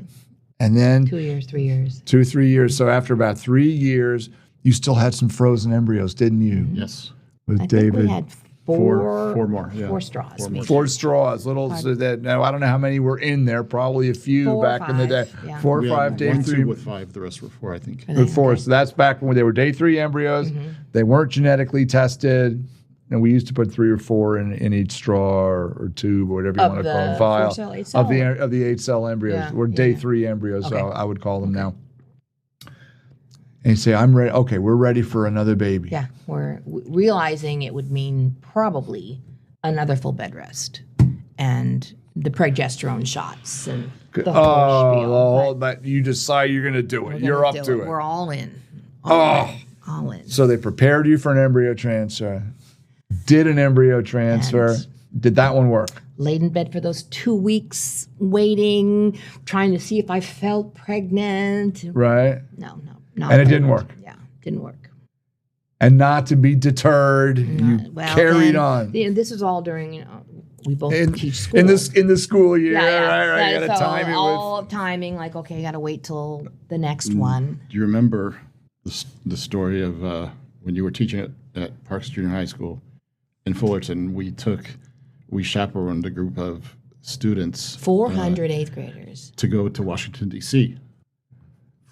Speaker 3: And then
Speaker 1: 2 years, 3 years.
Speaker 3: 3 years. So after about 3 years, you still had some frozen embryos, didn't you?
Speaker 2: Yes.
Speaker 3: With
Speaker 1: I
Speaker 3: David.
Speaker 1: think we had four
Speaker 2: more. Yeah.
Speaker 1: 4 straws.
Speaker 2: 4 more.
Speaker 1: maybe.
Speaker 3: 4 straws, so that now I don't know how many were in there. Probably a few
Speaker 1: 4 or
Speaker 3: back in the day.
Speaker 1: 5, yeah.
Speaker 3: 4 or
Speaker 2: We
Speaker 3: 5
Speaker 2: had
Speaker 3: day
Speaker 2: 1,
Speaker 3: 3
Speaker 2: 2 with 5. The rest were 4, I think.
Speaker 3: with 4. So that's back when they were day 3 embryos. They weren't genetically tested, and we used to put 3 or 4 in each straw or tube or whatever you
Speaker 1: Of
Speaker 3: want to call them.
Speaker 1: the
Speaker 3: Vial
Speaker 1: 4-cell, 8-cell?
Speaker 3: of the 8-cell embryos.
Speaker 1: Yeah,
Speaker 3: We're day
Speaker 1: yeah.
Speaker 3: 3 embryos.
Speaker 1: Okay.
Speaker 3: So I would call them now. And you say, I'm ready. Okay, we're ready for another baby.
Speaker 1: Yeah, we're realizing it would mean probably another full bed rest and the progesterone shots and the whole spiel.
Speaker 3: But you decide you're going to do it. You're up to it.
Speaker 1: We're all in.
Speaker 3: Oh.
Speaker 1: All in.
Speaker 3: So they prepared you for an embryo transfer, did an embryo transfer.
Speaker 1: And
Speaker 3: did that one work?
Speaker 1: laid in bed for those 2 weeks, waiting, trying to see if I felt pregnant.
Speaker 3: Right.
Speaker 1: No.
Speaker 3: And it didn't work.
Speaker 1: Yeah, didn't work.
Speaker 3: And not to be deterred, you carried on.
Speaker 1: This is all during, we both teach school.
Speaker 3: In the school year,
Speaker 1: Yeah.
Speaker 3: right. You got to
Speaker 1: So
Speaker 3: time it
Speaker 1: all timing, like, okay, I got to wait till the next one.
Speaker 2: Do you remember the story of when you were teaching at Parks Junior High School in Fullerton? We chaperoned a group of students.
Speaker 1: 400 eighth graders.
Speaker 2: To go to Washington, D.C.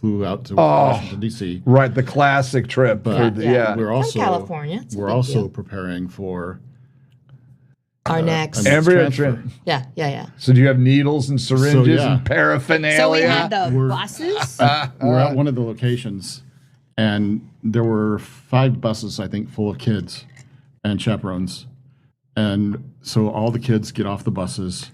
Speaker 2: Flew out to Washington, D.C.
Speaker 3: Right, the classic trip.
Speaker 2: But
Speaker 1: Yeah.
Speaker 2: we're also
Speaker 1: California. It's a
Speaker 2: we're
Speaker 1: big
Speaker 2: also
Speaker 1: deal.
Speaker 2: preparing for
Speaker 1: Our next.
Speaker 3: Embryo
Speaker 2: transfer.
Speaker 1: Yeah.
Speaker 3: So do you have needles and syringes and paraphernalia?
Speaker 1: So we had the buses.
Speaker 2: We're at one of the locations, and there were 5 buses, I think, full of kids and chaperones. And so all the kids get off the buses.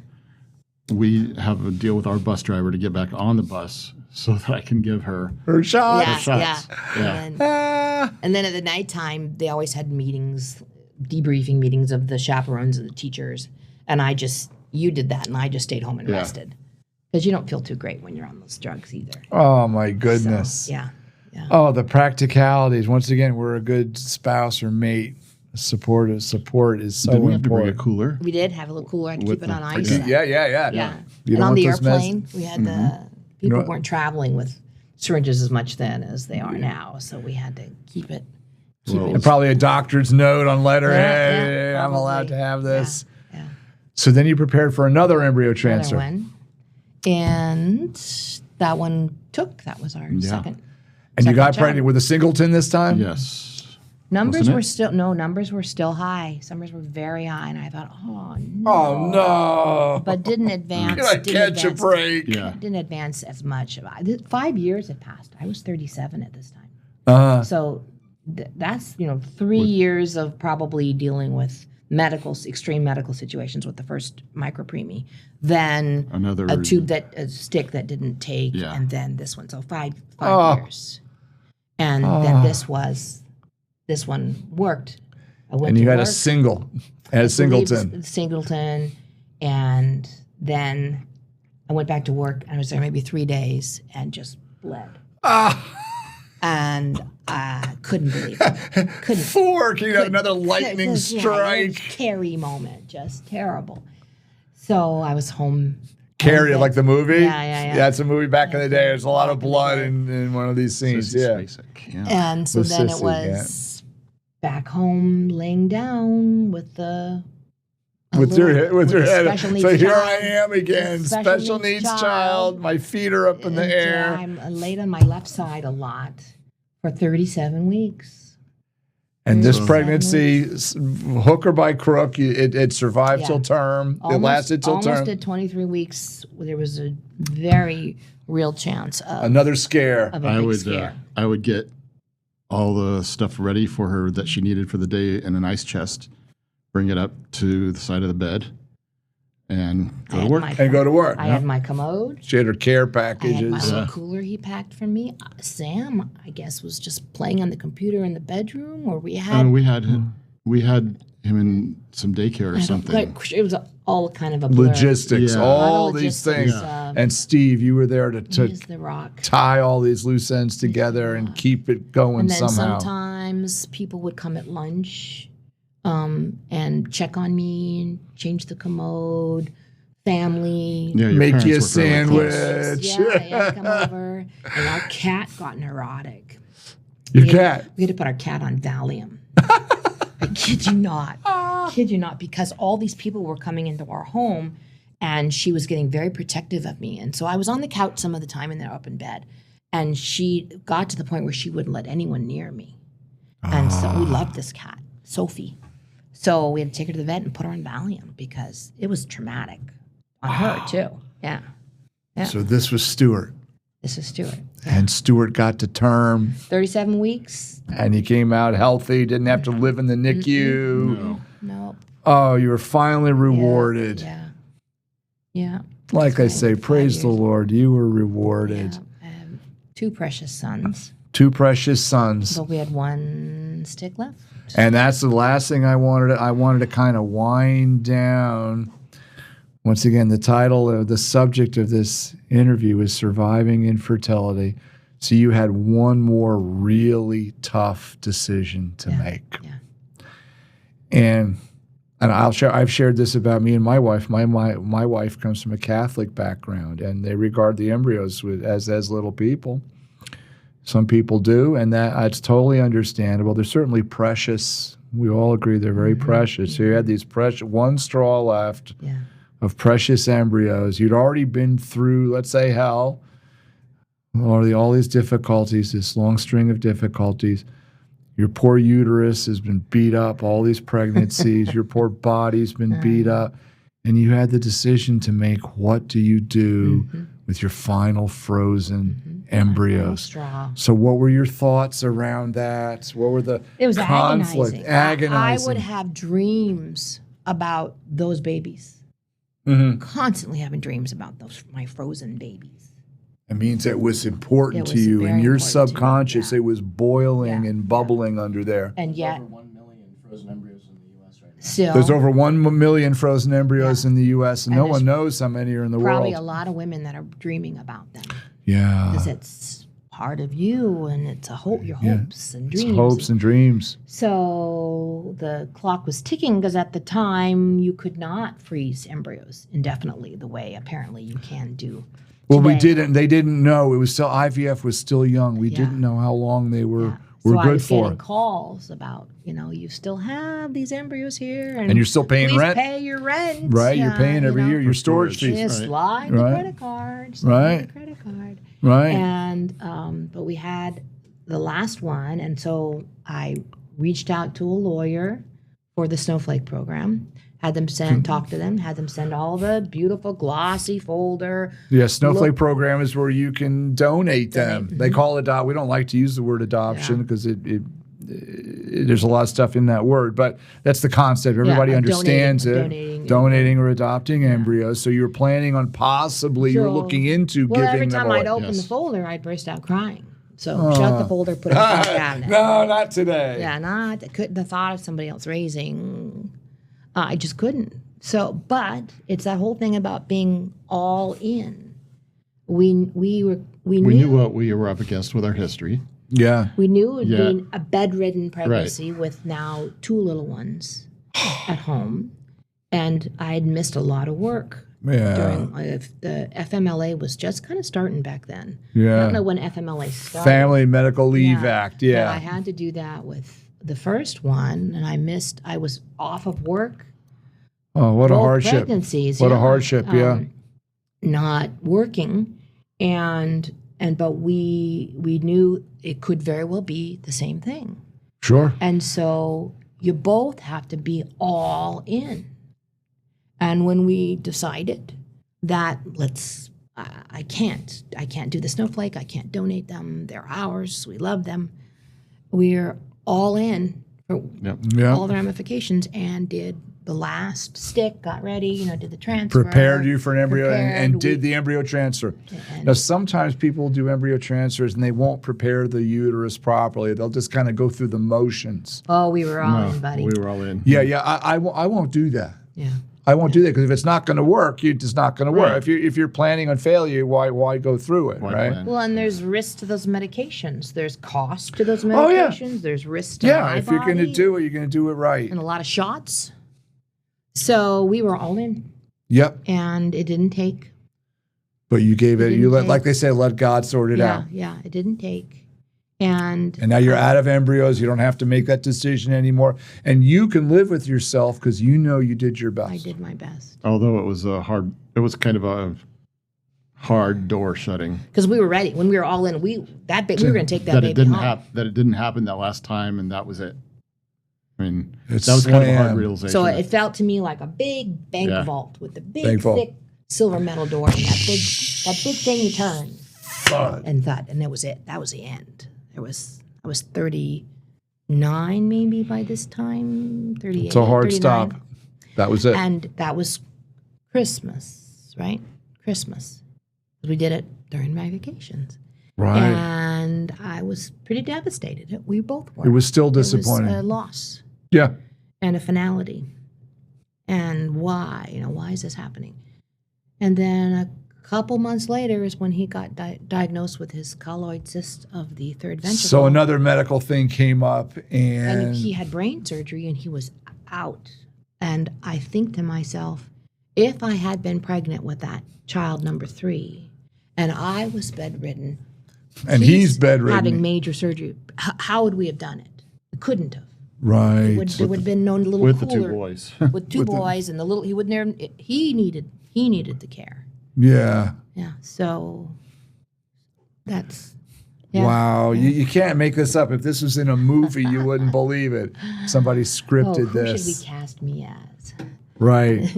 Speaker 2: We have a deal with our bus driver to get back on the bus so that I can give her
Speaker 3: shot.
Speaker 2: shots. Yeah.
Speaker 1: And then at the nighttime, they always had meetings, debriefing meetings of the chaperones and the teachers. And you did that, and I just stayed home and rested. Because you don't feel too great when you're on those drugs either.
Speaker 3: Oh, my goodness.
Speaker 1: So, yeah.
Speaker 3: Oh, the practicalities. Once again, we're a good spouse or mate. Support is so
Speaker 2: Did we have to bring a
Speaker 3: important.
Speaker 2: cooler?
Speaker 1: We did have a little cooler. I had to
Speaker 2: With
Speaker 1: keep it on
Speaker 2: the-
Speaker 1: ice.
Speaker 3: Yeah.
Speaker 1: And
Speaker 3: You don't
Speaker 1: on
Speaker 3: want
Speaker 1: the
Speaker 3: those
Speaker 1: airplane, we had people
Speaker 3: what?
Speaker 1: weren't traveling with syringes as much then as they are now. So we had to keep it.
Speaker 3: And probably a doctor's note on letterhead.
Speaker 1: Yeah,
Speaker 3: I'm allowed
Speaker 1: probably.
Speaker 3: to have this.
Speaker 1: Yeah.
Speaker 3: So then you prepared for another embryo
Speaker 1: Another
Speaker 3: transfer.
Speaker 1: one. And that one took. That was our second.
Speaker 3: And you got
Speaker 1: child.
Speaker 3: pregnant with a singleton this time?
Speaker 2: Yes.
Speaker 1: Numbers
Speaker 2: Wasn't
Speaker 1: were
Speaker 2: it?
Speaker 1: numbers were still high. Numbers were very high, and I thought, oh no.
Speaker 3: Oh, no.
Speaker 1: But didn't advance.
Speaker 3: Can I catch a break?
Speaker 2: Yeah.
Speaker 1: Didn't advance as much. 5 years had passed. I was 37 at this time. So that's 3 years of probably dealing with extreme medical situations with the first micropreemie, then a stick that didn't take, and then this one. So five years, and then this one worked. I went
Speaker 3: And you
Speaker 1: to
Speaker 3: had
Speaker 1: work,
Speaker 3: a singleton.
Speaker 1: Singleton, and then I went back to work. I was there maybe 3 days and just bled. And I couldn't believe it. Couldn't.
Speaker 3: Fork, you got another lightning
Speaker 1: Yeah,
Speaker 3: strike.
Speaker 1: Carrie moment, just terrible. So I was home.
Speaker 3: Carrie, like the movie?
Speaker 1: Yeah.
Speaker 3: Yeah, it's a movie back in the day. There's a lot of blood in one of these scenes.
Speaker 2: Sissy
Speaker 3: Yeah.
Speaker 2: Spacek, yeah.
Speaker 1: And so
Speaker 3: With
Speaker 1: then
Speaker 3: Sissy,
Speaker 1: it was back home laying down with the
Speaker 3: with your
Speaker 1: a
Speaker 3: head.
Speaker 1: special needs
Speaker 3: So here
Speaker 1: child.
Speaker 3: I am again,
Speaker 1: With
Speaker 3: special needs child. My feet are up in the
Speaker 1: And,
Speaker 3: air.
Speaker 1: I'm laid on my left side a lot for 37 weeks.
Speaker 3: And this
Speaker 1: 37
Speaker 3: pregnancy,
Speaker 1: weeks.
Speaker 3: hook or by crook, it survived
Speaker 1: Yeah.
Speaker 3: till term. It lasted till
Speaker 1: almost
Speaker 3: term.
Speaker 1: at 23 weeks. There was a very real chance of
Speaker 3: Another scare.
Speaker 1: of a big scare.
Speaker 2: I would get all the stuff ready for her that she needed for the day in an ice chest, bring it up to the side of the bed, and go to work.
Speaker 3: And go to work.
Speaker 1: I had my commode.
Speaker 3: She had her care
Speaker 1: I had my
Speaker 3: packages.
Speaker 1: little cooler he packed for me. Sam, I guess, was just playing on the computer in the bedroom, or we had.
Speaker 2: We had him in some daycare or something.
Speaker 1: It was all kind of a blur.
Speaker 3: Logistics,
Speaker 2: Yeah.
Speaker 3: all
Speaker 1: A lot of
Speaker 3: these
Speaker 1: logistics,
Speaker 3: things.
Speaker 1: yeah.
Speaker 3: And Steve, you were there to
Speaker 1: He's the rock.
Speaker 3: tie all these loose ends together and keep it going
Speaker 1: And then
Speaker 3: somehow.
Speaker 1: sometimes people would come at lunch and check on me and change the commode. Family.
Speaker 2: Yeah, your
Speaker 3: Make
Speaker 2: parents
Speaker 3: you a
Speaker 2: were fairly close.
Speaker 3: sandwich.
Speaker 1: Yeah, come over. And our cat got neurotic.
Speaker 3: Your cat.
Speaker 1: We had to put our cat on Valium. I kid you not. Kid you not, because all these people were coming into our home and she was getting very protective of me. And so I was on the couch some of the time and they're up in bed. And she got to the point where she wouldn't let anyone near me. And so we loved this cat, Sophie. So we had to take her to the vet and put her on Valium because it was traumatic on her too. Yeah.
Speaker 3: So this was Stuart.
Speaker 1: This is Stuart.
Speaker 3: And Stuart got to term
Speaker 1: 37 weeks.
Speaker 3: and he came out healthy, didn't have to live in the NICU.
Speaker 2: No.
Speaker 1: No.
Speaker 3: Oh, you were finally rewarded.
Speaker 1: Yeah. Yeah.
Speaker 3: Like I
Speaker 1: That's
Speaker 3: say,
Speaker 1: right. 5
Speaker 3: praise the
Speaker 1: years.
Speaker 3: Lord, you were rewarded.
Speaker 1: Yeah. 2 precious sons.
Speaker 3: 2 precious sons.
Speaker 1: But we had 1 stick left.
Speaker 3: And that's the last thing I wanted. I wanted to kind of wind down. Once again, the title of the subject of this interview is Surviving Infertility. So you had one more really tough decision to make.
Speaker 1: Yeah.
Speaker 3: And I've shared this about me and my wife. My wife comes from a Catholic background, and they regard the embryos as little people. Some people do, and that's totally understandable. They're certainly precious. We all agree they're very precious. So you had these precious, 1 straw left of precious embryos. You'd already been through, let's say, hell, all these difficulties, this long string of difficulties. Your poor uterus has been beat up, all these pregnancies. Your poor body's been beat up. And you had the decision to make, what do you do with your final frozen embryos?
Speaker 1: Straw.
Speaker 3: So what were your thoughts around that? What were the
Speaker 1: It was
Speaker 3: conflict?
Speaker 1: agonizing.
Speaker 3: Agonizing.
Speaker 1: I would have dreams about those babies. Constantly having dreams about my frozen babies.
Speaker 3: It means it was important
Speaker 1: It
Speaker 3: to
Speaker 1: was
Speaker 3: you.
Speaker 1: very
Speaker 3: In your
Speaker 1: important to me,
Speaker 3: subconscious,
Speaker 1: yeah.
Speaker 3: it was boiling
Speaker 1: Yeah.
Speaker 3: and bubbling under there.
Speaker 1: And yet,
Speaker 4: Over 1 million frozen embryos in the U.S. right now.
Speaker 1: still,
Speaker 3: There's over 1 million frozen embryos in the U.S., and
Speaker 1: And
Speaker 3: no
Speaker 1: there's
Speaker 3: one knows how many are in the
Speaker 1: probably
Speaker 3: world.
Speaker 1: a lot of women that are dreaming about them.
Speaker 3: Yeah.
Speaker 1: Because it's part of you and it's your hopes and
Speaker 3: It's
Speaker 1: dreams.
Speaker 3: hopes and dreams.
Speaker 1: So the clock was ticking because at the time you could not freeze embryos indefinitely the way apparently you can do.
Speaker 3: Well, we
Speaker 1: today.
Speaker 3: didn't. They didn't know. It was still IVF was still young. We
Speaker 1: Yeah.
Speaker 3: didn't know how long they were
Speaker 1: Yeah. So I
Speaker 3: good
Speaker 1: was
Speaker 3: for.
Speaker 1: getting calls about, you still have these embryos here,
Speaker 3: And you're still paying
Speaker 1: please
Speaker 3: rent?
Speaker 1: Pay your rent,
Speaker 3: Right, you're paying every year your storage
Speaker 2: storage.
Speaker 3: fees.
Speaker 1: Just
Speaker 2: Right.
Speaker 1: slide the
Speaker 3: Right.
Speaker 1: credit card,
Speaker 3: Right.
Speaker 1: the credit card,
Speaker 3: Right.
Speaker 1: and but we had the last one, and so I reached out to a lawyer for the Snowflake program. Had them talk to them, had them send all the beautiful glossy folder.
Speaker 3: Yeah, Snowflake program is where you can donate them.
Speaker 1: Donate.
Speaker 3: They call it we don't like to use the word adoption because there's a lot of stuff in that word, but that's the concept. Everybody understands donating or adopting embryos. So you're planning on you're looking into
Speaker 1: Well,
Speaker 3: giving
Speaker 1: every
Speaker 3: them
Speaker 1: time
Speaker 3: away.
Speaker 1: I'd open
Speaker 2: Yes.
Speaker 1: the folder, I'd burst out crying. So shut the folder, put it in the cabinet.
Speaker 3: No, not today.
Speaker 1: Yeah, the thought of somebody else raising, I just couldn't. So, but it's that whole thing about being all in. We
Speaker 2: knew what we were up against with our history.
Speaker 3: Yeah.
Speaker 1: We knew it would
Speaker 2: Yeah.
Speaker 1: be a bedridden pregnancy with now 2 little ones at home, and I had missed a lot of work.
Speaker 3: Yeah.
Speaker 1: During the FMLA was just kind of starting back then.
Speaker 3: Yeah.
Speaker 1: I don't know when FMLA started.
Speaker 3: Family Medical Leave Act.
Speaker 1: But
Speaker 3: Yeah.
Speaker 1: I had to do that with the first one, and I was off of work
Speaker 3: Oh, what a
Speaker 1: both
Speaker 3: hardship.
Speaker 1: pregnancies.
Speaker 3: What a
Speaker 1: yeah,
Speaker 3: hardship, yeah.
Speaker 1: Not working, but we knew it could very well be the same thing.
Speaker 3: Sure.
Speaker 1: And so you both have to be all in. And when we decided that I can't do the snowflake, I can't donate them, they're ours, we love them. We're all in for all the ramifications and did the last stick, got ready, did the transfer.
Speaker 3: Prepared you for an embryo and did the embryo transfer. Now, sometimes people do embryo transfers and they won't prepare the uterus properly. They'll just kind of go through the motions.
Speaker 1: Oh, we were all in, buddy.
Speaker 2: We were all in.
Speaker 3: Yeah. I won't do that.
Speaker 1: Yeah.
Speaker 3: I won't do that because if it's not going to work, it's not going to work. If you're planning on failure, why go through it, right?
Speaker 2: Plan?
Speaker 1: Well, and there's risk to those medications. There's cost to those medications. There's risk to my
Speaker 3: if you're going to
Speaker 1: body,
Speaker 3: do it, you're going to do it right.
Speaker 1: and a lot of shots. So we were all in,
Speaker 3: Yep.
Speaker 1: and it didn't take.
Speaker 3: But you gave it. You
Speaker 1: take-
Speaker 3: like they say, let God sort it out.
Speaker 1: Yeah, it didn't take. And
Speaker 3: now you're out of embryos. You don't have to make that decision anymore, and you can live with yourself because you know you did your best.
Speaker 1: I did my best.
Speaker 2: Although it was kind of a hard door shutting.
Speaker 1: Because we were ready when we were all in. We were going to take that baby home.
Speaker 2: That it didn't happen that last time, and that was it. I mean,
Speaker 3: It's
Speaker 2: that was kind of a hard
Speaker 3: slammed.
Speaker 2: realization.
Speaker 1: So it felt to me like a big bank vault with the big,
Speaker 3: Bank vault.
Speaker 1: thick silver metal door, and that big thing you turn.
Speaker 3: Thud.
Speaker 1: And that was it. That was the end. I was 39 maybe by this time, 38.
Speaker 3: It's a hard
Speaker 1: 39.
Speaker 3: stop. That was it.
Speaker 1: And that was Christmas, right? Christmas. We did it during my vacations.
Speaker 3: Right.
Speaker 1: And I was pretty devastated. We both were.
Speaker 3: It was still disappointing.
Speaker 1: It was a loss
Speaker 3: Yeah.
Speaker 1: and a finality. And why? Why is this happening? And then a couple months later is when he got diagnosed with his colloid cyst of the third ventricle.
Speaker 3: So another medical thing came up, and
Speaker 1: he had brain surgery, and he was out. And I think to myself, if I had been pregnant with that child number 3, and I was bedridden,
Speaker 3: and he's bedridden,
Speaker 1: having major surgery, how would we have done it? We couldn't have.
Speaker 3: right?
Speaker 1: There would have been no little
Speaker 2: with
Speaker 1: cooler,
Speaker 2: the 2 boys.
Speaker 1: with 2 boys, and the little he needed the care.
Speaker 3: Yeah.
Speaker 1: Yeah. So that's.
Speaker 3: Wow, you can't make this up. If this was in a movie, you wouldn't believe it. Somebody scripted
Speaker 1: who
Speaker 3: this.
Speaker 1: should we cast me as?
Speaker 3: Right.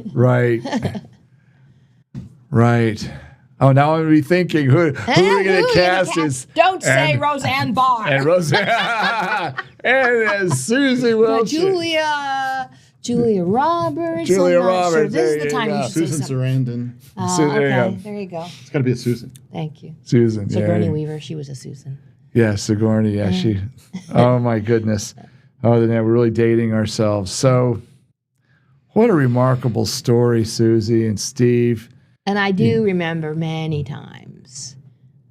Speaker 3: Right. Oh, now I'm rethinking who are we going to cast as?
Speaker 1: Don't say Roseanne Barr.
Speaker 3: And Roseanne and Susie Wilson.
Speaker 1: Julia Roberts.
Speaker 3: Julia
Speaker 1: I'm not
Speaker 3: Roberts,
Speaker 1: Sure. This
Speaker 3: there
Speaker 1: is the
Speaker 3: you
Speaker 1: time
Speaker 3: go.
Speaker 1: you should say
Speaker 2: Susan
Speaker 1: something.
Speaker 2: Sarandon.
Speaker 3: So there you
Speaker 1: Okay,
Speaker 3: go.
Speaker 1: there you go.
Speaker 2: It's got to be a Susan.
Speaker 1: Thank you.
Speaker 3: Susan.
Speaker 1: Sigourney
Speaker 3: Yeah.
Speaker 1: Weaver. She was a Susan.
Speaker 3: Yeah, Sigourney. Yeah, she. Oh my goodness. Oh, then we're really dating ourselves. So, what a remarkable story, Susie and Steve.
Speaker 1: And I do remember many times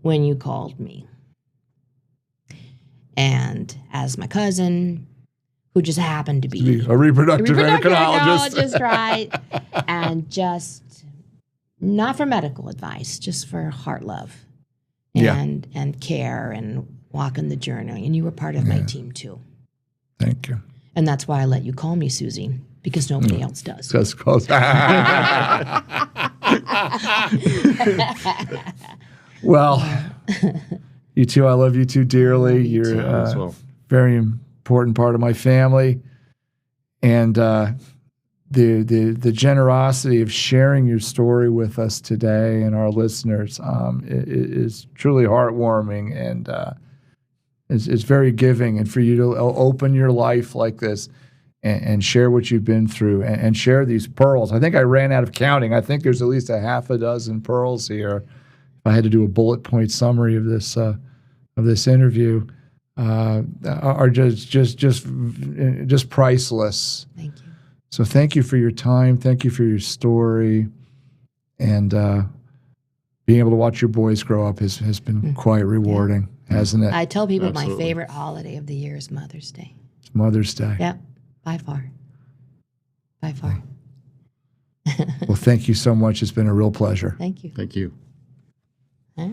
Speaker 1: when you called me. And as my cousin, who just happened to be
Speaker 3: A reproductive endocrinologist.
Speaker 1: endocrinologist, right? And just not for medical advice, just for heart love and care and walking the journey. And you were part of my team too. Thank
Speaker 3: you.
Speaker 1: And that's why I let you call me Susie, because nobody else does.
Speaker 3: Just close. Well, you two, I love you too dearly. You're a very important part of my family. And the generosity of sharing your story with us today and our listeners is truly heartwarming, and it's very giving. And for you to open your life like this and share what you've been through and share these pearls. I think I ran out of counting. I think there's at least a half a dozen pearls here. If I had to do a bullet point summary of this interview, are just priceless.
Speaker 1: Thank you.
Speaker 3: So thank you for your time. Thank you for your story, and being able to watch your boys grow up has been quite rewarding, hasn't it?
Speaker 1: I tell people
Speaker 2: Absolutely.
Speaker 1: my favorite holiday of the year is Mother's Day.
Speaker 3: It's Mother's Day.
Speaker 1: Yep, by far. By far.
Speaker 3: Well, thank you so much. It's been a real pleasure.
Speaker 1: Thank you.
Speaker 2: Thank you.
Speaker 1: Huh?